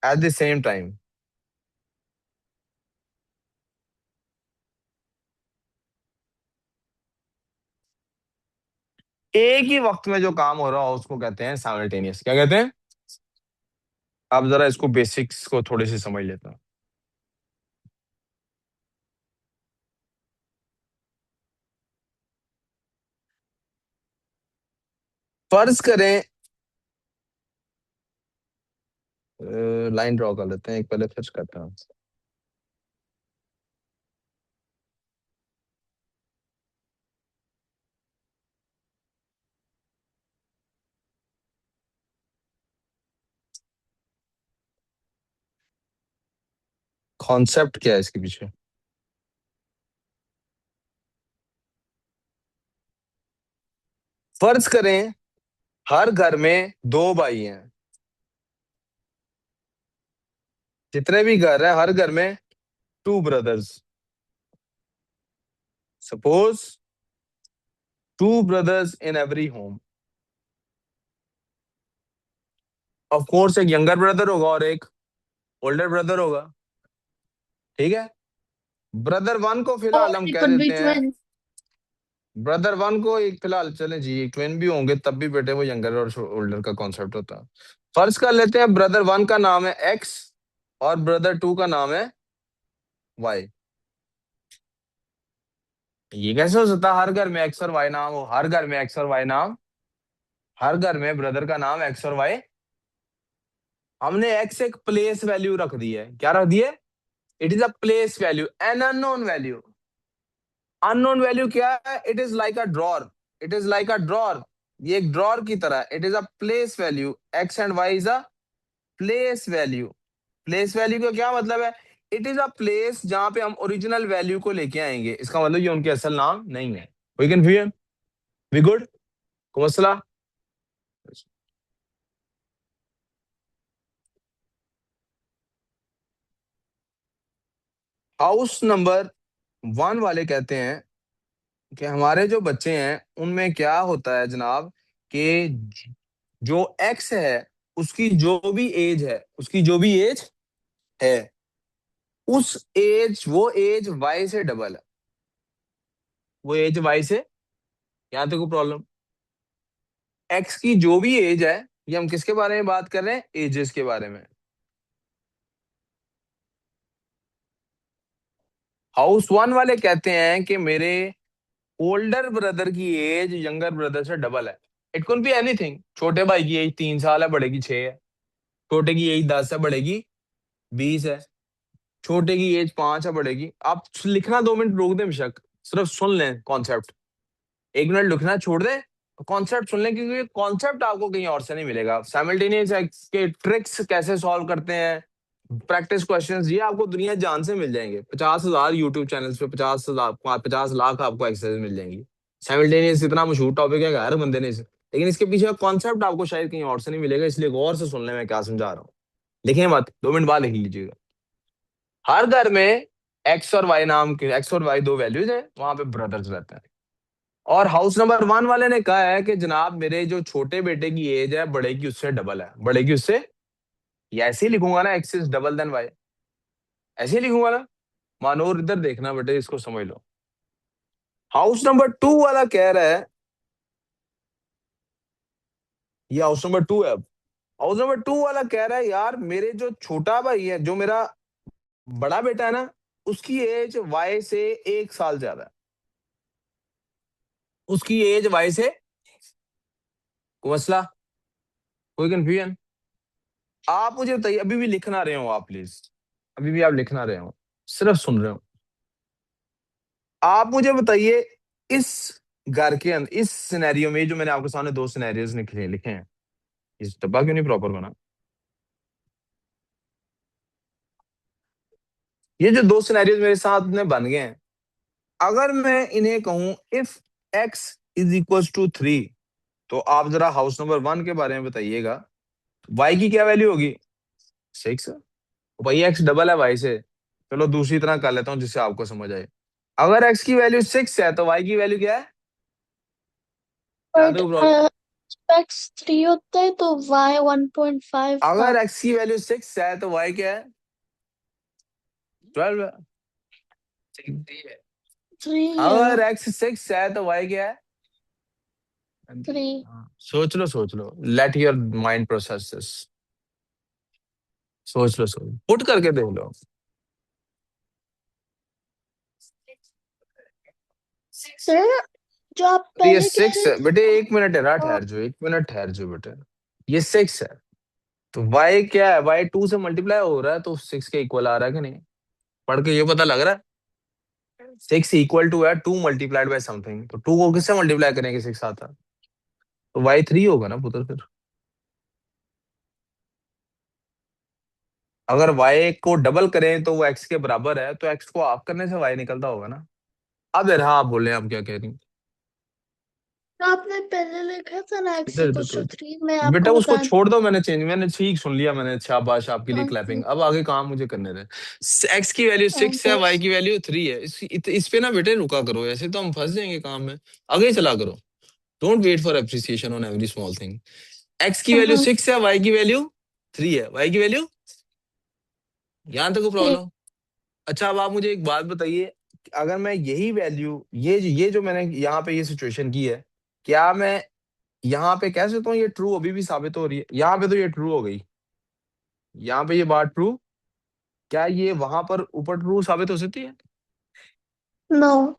एट द सेम टाइम। एक ही वक्त में जो काम हो रहा हो उसको कहते हैं साइमल्टेनियस। क्या कहते हैं? आप जरा इसको बेसिक्स को थोड़ी सी समझ लेता हूं। फर्ज करें, लाइन ड्रॉ कर लेते हैं एक, पहले फर्ज करता हूँ। कॉन्सेप्ट क्या है इसके पीछे? फर्ज करें हर घर में दो भाई हैं। जितने भी घर हैं हर घर में two brothers. Suppose two brothers in every home. Of course एक यंगर ब्रदर होगा और एक ओल्डर ब्रदर होगा। ठीक है। ब्रदर वन को or फिलहाल हम it कह could be देते हैं, twins. ब्रदर वन को एक फिलहाल चले जी, ट्विन भी होंगे तब भी बेटे वो यंगर और ओल्डर का कॉन्सेप्ट होता है। फर्ज कर लेते हैं ब्रदर वन का नाम है एक्स और ब्रदर टू का नाम है वाई। ये कैसे हो सकता है हर घर में एक्स और वाई नाम हो? हर घर में एक्स और वाई नाम, हर घर में ब्रदर का नाम एक्स और वाई। हमने एक्स एक प्लेस वैल्यू रख दी है। क्या रख दी है? It is a place value, an unknown value. Unknown value क्या है? It is like a drawer. It is like a drawer. ये एक ड्रॉर की तरह। It is a place value, x and y is a place value. Place value का क्या मतलब है? इट इज अ प्लेस जहां पे हम ओरिजिनल वैल्यू को लेके आएंगे। इसका मतलब ये उनके असल नाम नहीं है। We can we good? को मसला? हाउस नंबर वन वाले कहते हैं कि हमारे जो बच्चे हैं उनमें क्या होता है जनाब, कि जो एक्स है उसकी जो भी एज है, उसकी जो भी एज है, उस एज वो एज वाई से डबल है। वो एज वाई से, यहां तक कोई प्रॉब्लम? एक्स की जो भी एज है, ये हम किसके बारे में बात कर रहे हैं? एजेस के बारे में। हाउस वन वाले कहते हैं कि मेरे ओल्डर ब्रदर की एज यंगर ब्रदर से डबल है। It could be anything. छोटे भाई की एज 3 साल है, बड़े की 6 है। छोटे की एज 10 है, बड़े की 20 है। छोटे की एज 5 है, बड़े की, आप लिखना 2 मिनट रोक दे बेशक, सिर्फ सुन लें कॉन्सेप्ट। 1 मिनट लिखना छोड़ दे, कॉन्सेप्ट सुन लें, क्योंकि कॉन्सेप्ट आपको कहीं और से नहीं मिलेगा। साइमल्टेनियस के ट्रिक्स कैसे सॉल्व करते हैं, प्रैक्टिस क्वेश्चंस, ये आपको दुनिया जान से मिल जाएंगे। 50,000 यूट्यूब चैनल्स पे 50 लाख आपको एक्सरसाइज मिल जाएंगी। साइमल्टेनियस इतना मशहूर टॉपिक है कि हर बंदे ने लेकिन इसके पीछे कॉन्सेप्ट आपको शायद कहीं और से नहीं मिलेगा, इसलिए गौर से सुन ले मैं क्या समझा रहा हूँ। लिखें मत, 2 मिनट बाद लिख लीजिएगा। हर घर में एक्स और वाई दो वैल्यूज है, वहां पे ब्रदर्स रहते हैं। और हाउस नंबर 1 वाले ने कहा है कि जनाब मेरे जो छोटे बेटे की एज है बड़े की उससे डबल है, बड़े की उससे, ये ऐसे ही लिखूंगा ना, x is double then y, ऐसे ही लिखूंगा ना। मानोर इधर देखना बेटे, इसको समझ लो। हाउस नंबर 2 वाला कह रहा है, ये हाउस नंबर 2 है। अब हाउस नंबर 2 वाला कह रहा है यार मेरे जो छोटा भाई है, जो मेरा बड़ा बेटा है ना, उसकी एज वाई से 1 साल ज्यादा है। उसकी एज वाई से, कोई मसला, कोई कंफ्यूजन? आप मुझे बताइए, अभी भी लिख ना रहे हो आप प्लीज, अभी भी आप लिख ना रहे हो, सिर्फ सुन रहे हो। आप मुझे बताइए, इस घर के अंदर, इस सिनेरियो में, जो मैंने आपके सामने 2 सिनेरियोज लिखे लिखे हैं, इस डब्बा क्यों नहीं प्रॉपर बना? ये जो 2 सिनेरियोज मेरे साथ में बन गए हैं, अगर मैं इन्हें कहूं if x is equal to 3, तो आप जरा हाउस नंबर 1 के बारे में बताइएगा। y की क्या वैल्यू होगी? 6। भाई x डबल है y से, चलो दूसरी तरह कर लेता हूँ जिससे आपको समझ आए। अगर x की वैल्यू 6 है तो y की वैल्यू क्या है? ध्यान बट दो प्रॉब्लम। एक्स 3 होता है तो वाई 1.5 का अगर x की वैल्यू 6 है तो y क्या है? 12 है। 3 है ना। अगर x 6 है तो y क्या है? 3 हाँ, सोच लो, let your mind process this. सोच लो, पुट करके देख लो। सर जो आप तो ये पहले कह 6 रहे है थे बेटे, वो 1 मिनट है, वो- ठहर जाओ, 1 मिनट ठहर जाओ बेटे। ये 6 है, तो y क्या है? y 2 से मल्टीप्लाई हो रहा है, तो 6 के इक्वल आ रहा है कि नहीं? पढ़ के ये पता लग रहा है। 6 इक्वल टू है 2 मल्टीप्लाइड बाय समथिंग, तो 2 को किससे मल्टीप्लाई करेंगे 6 आता है? तो y 3 होगा ना पुत्र फिर। अगर y को डबल करें तो वो x के बराबर है, तो x को हाफ करने से y निकलता होगा ना। अब यार हाँ, आप बोल रहे हैं, आप क्या कह रही हैं? जो आपने पहले लिखा था ना एक्स इधर इधर इक्वल तो टू इधर। 3 मैं बेटा आपको उसको बता छोड़ दो, मैंने चेंज, मैंने ठीक सुन लिया मैंने, शाबाश आपके लिए दूँ। क्लैपिंग। अब आगे काम मुझे करने दे। एक्स की वैल्यू 6 है, वाई बस की वैल्यू 3 है, इस पे ना बेटे रुका करो, ऐसे तो हम फंस जाएंगे काम में। आगे चला करो, don't wait for appreciation on every small thing. X की वैल्यू 6 है, वाई की वैल्यू 3 है, वाई की वैल्यू, यहां तक प्रॉब्लम? अच्छा अब आप मुझे एक बात बताइए, अगर मैं यही वैल्यू, ये जो मैंने यहाँ पे ये सिचुएशन की है, क्या मैं यहाँ पे कह सकता हूँ ये ट्रू अभी भी साबित हो रही है? यहाँ पे तो ये ट्रू हो गई, यहाँ पे ये बात ट्रू, क्या ये वहां पर ऊपर ट्रू साबित हो सकती है? नो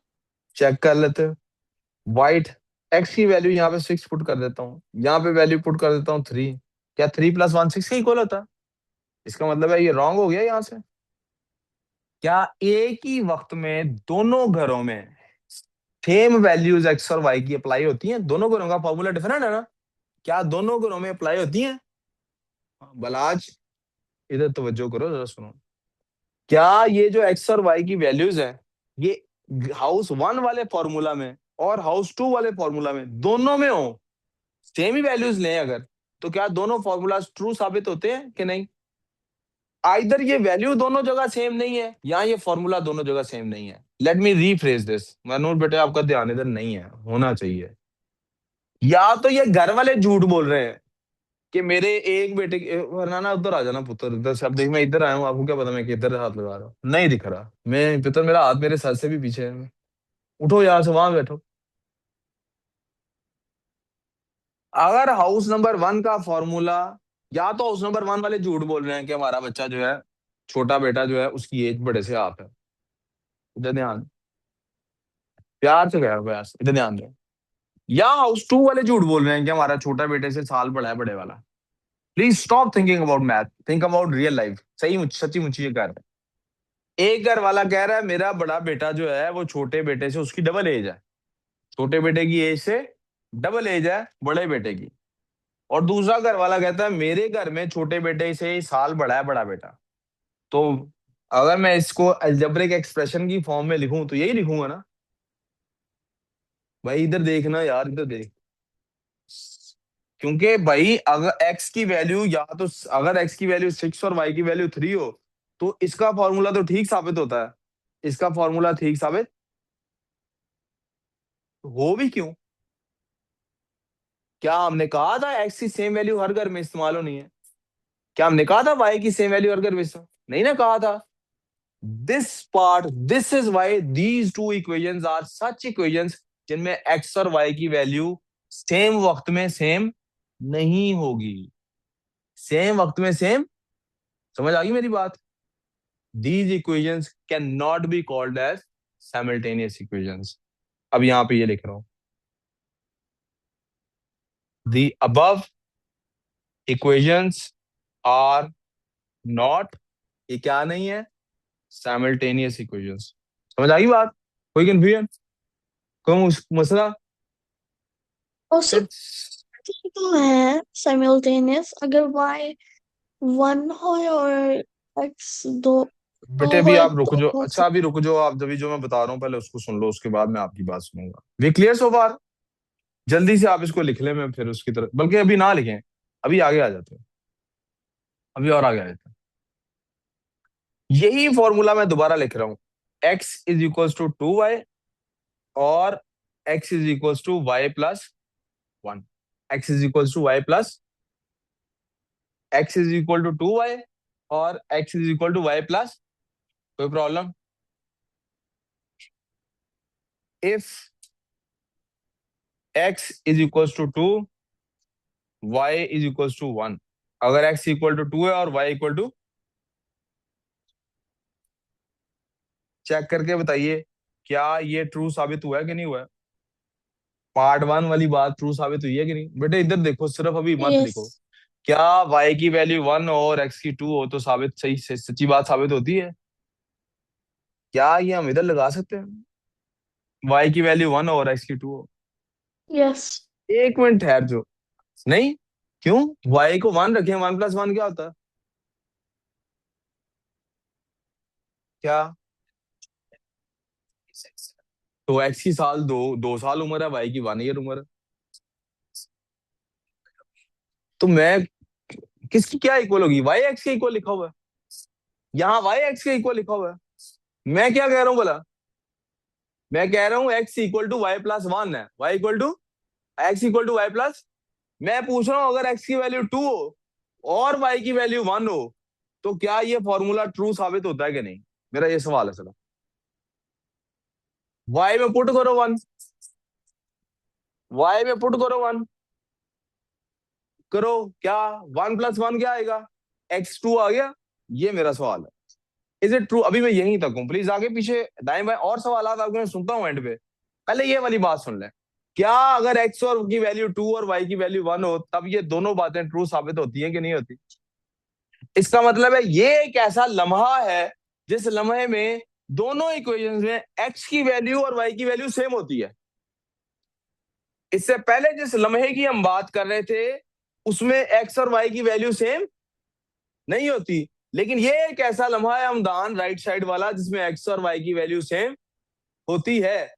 चेक कर लेते हैं। वाइट, एक्स की वैल्यू यहाँ पे 6 पुट कर देता हूँ, यहाँ पे वैल्यू पुट कर देता हूँ 3। क्या 3 + 1 6 के इक्वल होता है? इसका मतलब है ये रॉन्ग हो गया यहाँ से। क्या एक ही वक्त में दोनों घरों में सेम वैल्यूज एक्स और वाई की अप्लाई होती हैं? दोनों घरों का फॉर्मूला डिफरेंट है ना? क्या दोनों घरों में अप्लाई होती हैं? बलाज, इधर तवज्जो करो जरा, सुनो। क्या ये जो एक्स और वाई की वैल्यूज है, ये हाउस 1 वाले फॉर्मूला में और हाउस 2 वाले फॉर्मूला में, दोनों में हो, सेम ही वैल्यूज लें अगर, तो क्या दोनों फॉर्मूला ट्रू साबित होते हैं कि नहीं? आइदर ये वैल्यू दोनों जगह सेम नहीं है, या ये फॉर्मूला दोनों जगह सेम नहीं है। Let me rephrase this, Manoj बेटे आपका ध्यान इधर नहीं है, होना चाहिए। या तो ये घर वाले झूठ बोल रहे हैं कि मेरे एक बेटे वरना ना उधर आ जाना पुत्र, इधर से, अब देख मैं इधर आया हूँ, आपको क्या पता मैं किधर हाथ लगा रहा हूँ, नहीं दिख रहा मैं पुत्र, मेरा हाथ मेरे सर से भी पीछे है। उठो यहाँ से, वहां बैठो। अगर हाउस नंबर 1 का फॉर्मूला, या तो हाउस नंबर 1 वाले झूठ बोल रहे हैं कि हमारा बच्चा जो है, छोटा बेटा जो है उसकी एज बड़े से हाफ है, इधर ध्यान, प्यार से कह रहा हूँ, इधर ध्यान दो। या हाउस 2 वाले झूठ बोल रहे हैं कि हमारा छोटा बेटे से साल बड़ा है बड़े वाला। Please stop thinking about math, think about real life. सही सच्ची मुच्ची ये कर रहे हैं। एक घर वाला कह रहा है मेरा बड़ा बेटा जो है वो छोटे बेटे से उसकी डबल एज है, छोटे बेटे की एज से डबल एज है बड़े बेटे की। और दूसरा घर वाला कहता है मेरे घर में छोटे बेटे से ही साल बड़ा है बड़ा बेटा। तो अगर मैं इसको अलजेब्रिक एक्सप्रेशन की फॉर्म में लिखूं तो यही लिखूंगा ना। भाई इधर देखना यार, इधर देख। क्योंकि भाई अगर एक्स की वैल्यू या तो अगर एक्स की वैल्यू 6 और वाई की वैल्यू 3 हो तो इसका फॉर्मूला तो ठीक साबित होता है। इसका फॉर्मूला ठीक साबित हो भी क्यों? क्या हमने कहा था एक्स की सेम वैल्यू हर घर में इस्तेमाल होनी है? क्या हमने कहा था वाई की सेम वैल्यू हर घर में इस्तेमाल नहीं ना कहा था? This is y these two equations are such equations जिनमें एक्स और वाई की वैल्यू सेम वक्त में सेम नहीं होगी। सेम वक्त में सेम, समझ आ गई मेरी बात? These equations cannot be called as simultaneous equations। अब यहां पे ये लिख रहा हूं, the above equations are not, ये क्या नहीं है? simultaneous equations। समझ आ गई बात? कोई कंफ्यूजन, कोई मसला? Also, फिर तो है simultaneous अगर y 1 हो और x 2 बेटे अभी हो आप रुक तो जाओ, हो अच्छा अभी रुक जाओ आप, जब जो मैं बता रहा हूँ पहले उसको सुन लो, उसके बाद मैं आपकी बात सुनूंगा। वी क्लियर सो फार? जल्दी से आप इसको लिख लें, मैं फिर उसकी तरफ, बल्कि अभी ना लिखें, अभी आगे आ जाते हैं, अभी और आगे आ जाते हैं। यही फॉर्मूला मैं दोबारा लिख रहा हूं, x is equal to 2y और x is equal to y plus 1। x is equal to y plus, x is equal to 2y और x is equal to y plus. कोई problem? If x is equal to 2, y is equal to 1, अगर x equal to 2 है और y equal to, check करके बताइए क्या ये true साबित हुआ है कि नहीं हुआ है? पार्ट 1 वाली बात ट्रू साबित हुई है कि नहीं? बेटे इधर देखो, सिर्फ अभी मत लिखो। yes क्या y की वैल्यू 1 और x की 2 हो तो साबित, सही सच्ची बात साबित होती है? क्या ये हम इधर लगा सकते हैं? y की वैल्यू 1 और x की 2 हो? yes एक मिनट ठहर जो, नहीं, क्यों? y को 1 रखें, 1 + 1 क्या होता है? क्या? तो x की साल 2 साल उम्र है, y की 1 ईयर उम्र है। तो मैं किसकी क्या इक्वल होगी? y x के इक्वल लिखा हुआ है, यहाँ y x के इक्वल लिखा हुआ है। मैं क्या कह रहा हूँ बोला? मैं कह रहा हूँ x equal to y plus 1 है, y equal to x equal to y plus. मैं पूछ रहा हूँ अगर x की वैल्यू 2 हो और y की वैल्यू 1 हो तो क्या ये फॉर्मूला ट्रू साबित होता है कि नहीं? मेरा ये सवाल है। चलो y में पुट करो 1, y में पुट करो 1, करो क्या? 1 + 1 क्या आएगा? x2 आ गया। ये मेरा सवाल है, इज इट ट्रू? अभी मैं यहीं तक हूँ, प्लीज आगे पीछे दाएं बाएं और सवाल आपको मैं सुनता हूँ एंड पे। पहले ये वाली बात सुन ले, क्या अगर x और की वैल्यू 2 और y की वैल्यू 1 हो तब ये दोनों बातें ट्रू साबित होती है कि नहीं होती? इसका मतलब है ये एक ऐसा लम्हा है जिस लम्हे में दोनों इक्वेशंस में x की वैल्यू और y की वैल्यू सेम होती है। इससे पहले जिस लम्हे की हम बात कर रहे थे उसमें x और y की वैल्यू सेम नहीं होती, लेकिन ये एक ऐसा लम्हा है हमदान राइट साइड वाला जिसमें x और y की वैल्यू सेम होती है।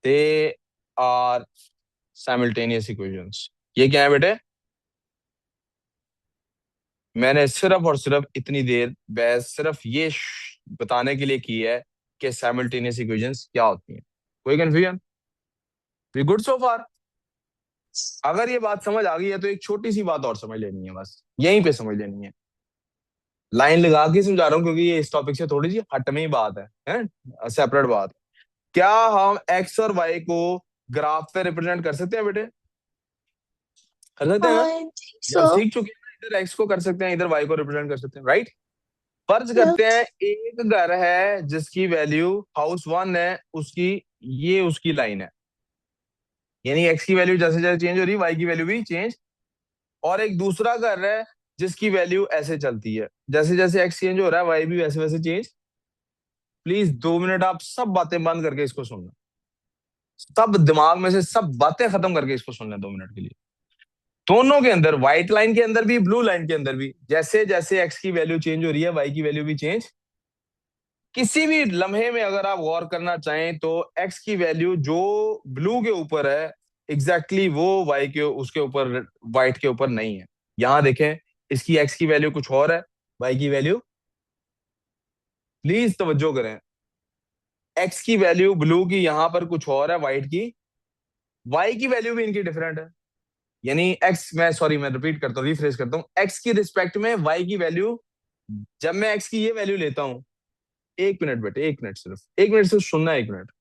They are simultaneous equations. ये क्या है बेटे? मैंने सिर्फ और सिर्फ इतनी देर बहस सिर्फ ये बताने के लिए की है कि साइमल्टेनियस इक्वेशंस क्या होती हैं। कोई कंफ्यूजन? वी गुड सो फार? अगर ये बात समझ आ गई है तो एक छोटी सी बात और समझ लेनी है, बस यहीं पे समझ लेनी है। लाइन लगा के समझा रहा हूँ क्योंकि ये इस टॉपिक से थोड़ी सी हटमी बात है सेपरेट बात। क्या हम एक्स और वाई को ग्राफ पे रिप्रेजेंट कर सकते हैं बेटे? कर सकते हैं ना? I think जब so सीख चुके हैं ना, इधर एक्स को कर सकते हैं, इधर वाई को रिप्रेजेंट कर सकते हैं, राइट? फर्ज करते हैं yes एक घर है जिसकी वैल्यू हाउस 1 है, उसकी ये उसकी लाइन है, यानी एक्स की वैल्यू जैसे जैसे चेंज हो रही है वाई की वैल्यू भी चेंज और एक दूसरा कर रहा है जिसकी वैल्यू ऐसे चलती है। जैसे जैसे एक्स चेंज हो रहा है वाई भी वैसे वैसे चेंज। प्लीज 2 मिनट आप सब बातें बंद करके इसको सुनना, सब दिमाग में से सब बातें खत्म करके इसको सुनना 2 मिनट के लिए। दोनों के अंदर, व्हाइट लाइन के अंदर भी ब्लू लाइन के अंदर भी, जैसे जैसे एक्स की वैल्यू चेंज हो रही है वाई की वैल्यू भी चेंज। किसी भी लम्हे में अगर आप गौर करना चाहें तो एक्स की वैल्यू जो ब्लू के ऊपर है एग्जैक्टली वो वाई के उसके ऊपर व्हाइट के ऊपर नहीं है। यहां देखें, इसकी एक्स की वैल्यू कुछ और है, वाई की वैल्यू, प्लीज तवज्जो करें, एक्स की वैल्यू ब्लू की यहां पर कुछ और है व्हाइट की, वाई की वैल्यू भी इनकी डिफरेंट है। यानी एक्स, मैं सॉरी मैं रिपीट करता हूँ, रिफ्रेश करता हूँ, एक्स की रिस्पेक्ट में वाई की वैल्यू, जब मैं एक्स की ये वैल्यू लेता हूँ, 1 मिनट बेटे, 1 मिनट, सिर्फ 1 मिनट से सुनना, 1 मिनट,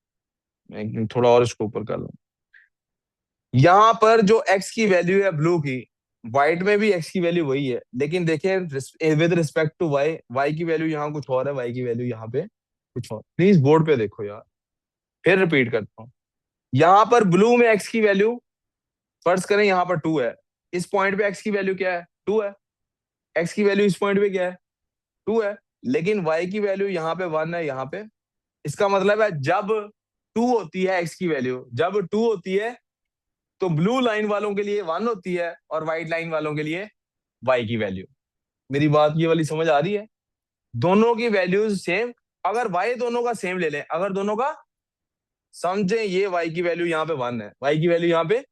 मैं एक मिनट थोड़ा और इसको ऊपर कर लूँ। यहां पर जो एक्स की वैल्यू है ब्लू की, व्हाइट में भी एक्स की वैल्यू वही है, लेकिन देखिए with respect to y, y की वैल्यू यहाँ कुछ और है, वाई की वैल्यू यहाँ पे कुछ और। प्लीज बोर्ड पे देखो यार, फिर रिपीट करता हूँ। यहाँ पर ब्लू में एक्स की वैल्यू, फर्ज करें यहाँ पर 2 है, इस पॉइंट पे एक्स की वैल्यू क्या है, 2 है। एक्स की वैल्यू इस पॉइंट पे क्या है, 2 है। लेकिन वाई की वैल्यू यहाँ पे 1 है, यहाँ पे। इसका मतलब है जब 2 होती है एक्स की वैल्यू, जब 2 होती है तो ब्लू लाइन वालों के लिए 1 होती है और व्हाइट लाइन वालों के लिए वाई की वैल्यू। मेरी बात ये वाली समझ आ रही है? दोनों की वैल्यूज सेम। अगर वाई दोनों का सेम ले लें, अगर दोनों का, समझे ये वाई की वैल्यू यहाँ पे 1 है, वाई की वैल्यू यहाँ पे,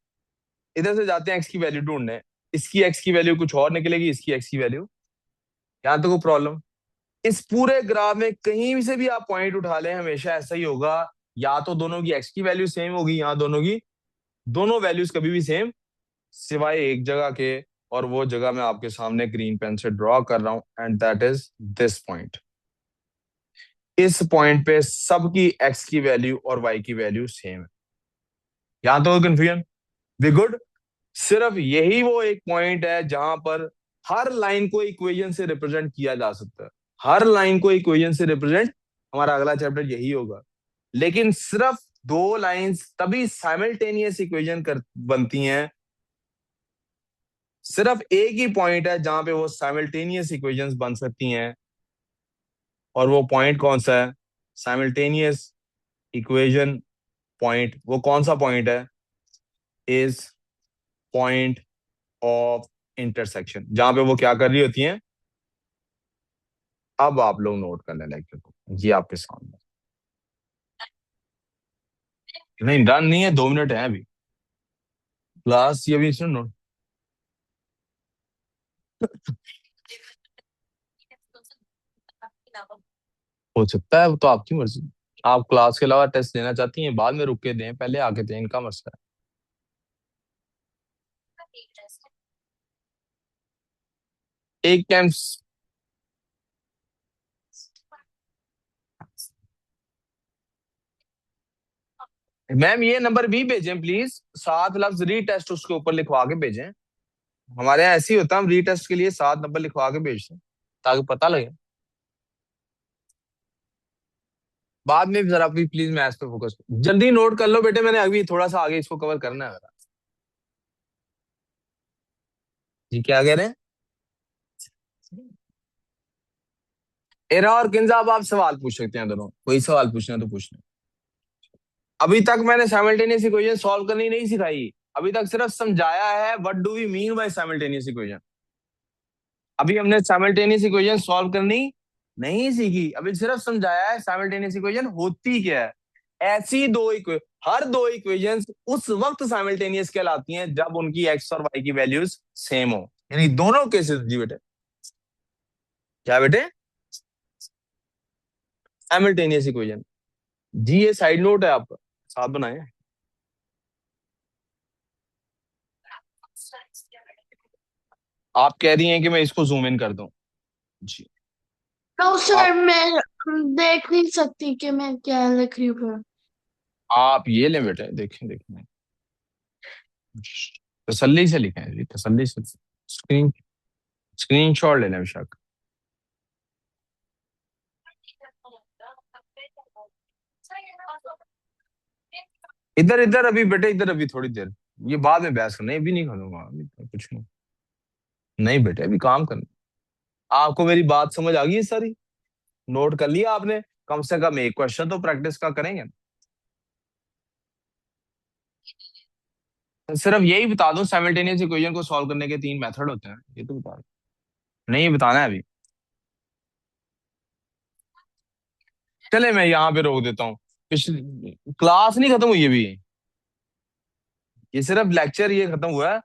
इधर से जाते हैं एक्स की वैल्यू ढूंढने, इसकी एक्स की वैल्यू कुछ और निकलेगी, इसकी एक्स की वैल्यू, यहाँ तो कोई प्रॉब्लम। इस पूरे ग्राफ में कहीं से भी आप पॉइंट उठा लें हमेशा ऐसा ही होगा, या तो दोनों की एक्स की वैल्यू सेम होगी, यहाँ दोनों की, दोनों वैल्यूज कभी भी सेम, सिवाय एक जगह के, और वो जगह मैं आपके सामने ग्रीन पेन से ड्रॉ कर रहा हूं, and that is this point. इस पॉइंट पे सबकी एक्स की वैल्यू और वाई की वैल्यू सेम है। यहां तो कंफ्यूजन, वी गुड। सिर्फ यही वो एक पॉइंट है जहां पर हर लाइन को इक्वेशन से रिप्रेजेंट किया जा सकता है, हर लाइन को इक्वेशन से रिप्रेजेंट, हमारा अगला चैप्टर यही होगा। लेकिन सिर्फ दो लाइंस तभी साइमल्टेनियस इक्वेशन कर बनती हैं, सिर्फ एक ही पॉइंट है जहां पे वो साइमल्टेनियस इक्वेशंस बन सकती हैं, और वो पॉइंट कौन सा है? साइमल्टेनियस इक्वेशन पॉइंट, वो कौन सा पॉइंट है? इज पॉइंट ऑफ इंटरसेक्शन, जहां पे वो क्या कर रही होती हैं। अब आप लोग नोट कर लें लेक्चर को, ये आपके सामने। नहीं डन नहीं है, 2 मिनट है अभी, क्लास ये भी इसमें नोट हो सकता है, वो तो आपकी मर्जी। आप क्लास के अलावा टेस्ट देना चाहती हैं, बाद में रुक के दें, पहले आके दें, इनका मसला है। एक टाइम, मैम ये नंबर भी भेजें प्लीज, 7 लफ्ज रीटेस्ट उसके ऊपर लिखवा के भेजें। हमारे यहाँ ऐसे ही होता है, हम रीटेस्ट के लिए 7 नंबर लिखवा के भेजते हैं ताकि पता लगे। बाद में जरा भी प्लीज मैथ्स पे फोकस, जल्दी नोट कर लो बेटे, मैंने अभी थोड़ा सा आगे इसको कवर करना है मेरा। जी क्या कह रहे हैं? एरा और किन्जा, अब आप सवाल पूछ सकते हैं, दोनों कोई सवाल पूछना है तो पूछ लें। अभी तक मैंने साइमल्टेनियस इक्वेशन सॉल्व करनी नहीं सिखाई, अभी तक सिर्फ समझाया है what do we mean by simultaneous equation. अभी हमने साइमल्टेनियस इक्वेशन सॉल्व करनी नहीं सीखी, अभी सिर्फ समझाया है साइमल्टेनियस इक्वेशन होती क्या है। ऐसी हर दो इक्वेशंस उस वक्त साइमल्टेनियस कहलाती हैं जब उनकी एक्स और वाई की वैल्यूज सेम हो, यानी दोनों केसेस। जी बेटे, क्या बेटे? साइमल्टेनियस इक्वेशन, जी ये साइड नोट है आपका, साथ बनाए। आप कह रही हैं कि मैं इसको जूम इन कर दूं? जी। नो आप सर, मैं देख नहीं सकती कि मैं क्या लिख रही हूँ। आप ये लें बेटे, देखें देखें, तसल्ली से लिखें जी, तसल्ली से। स्क्रीन स्क्रीनशॉट ले लें बेशक। इधर इधर अभी बेटे, इधर अभी थोड़ी देर, ये बाद में बहस करना है, ये भी नहीं करूंगा अभी तो कुछ नहीं। नहीं बेटे, अभी काम करना। आपको मेरी बात समझ आ गई है सारी? नोट कर लिया आपने? कम से कम एक क्वेश्चन तो प्रैक्टिस का करेंगे। सिर्फ यही बता दूं, साइमल्टेनियस इक्वेशन को सॉल्व करने के तीन मेथड होते हैं, ये तो बता दूं। नहीं बताना है अभी? चले मैं यहाँ पे रोक देता हूँ। पिछली क्लास नहीं खत्म हुई अभी, ये सिर्फ लेक्चर ये खत्म हुआ है।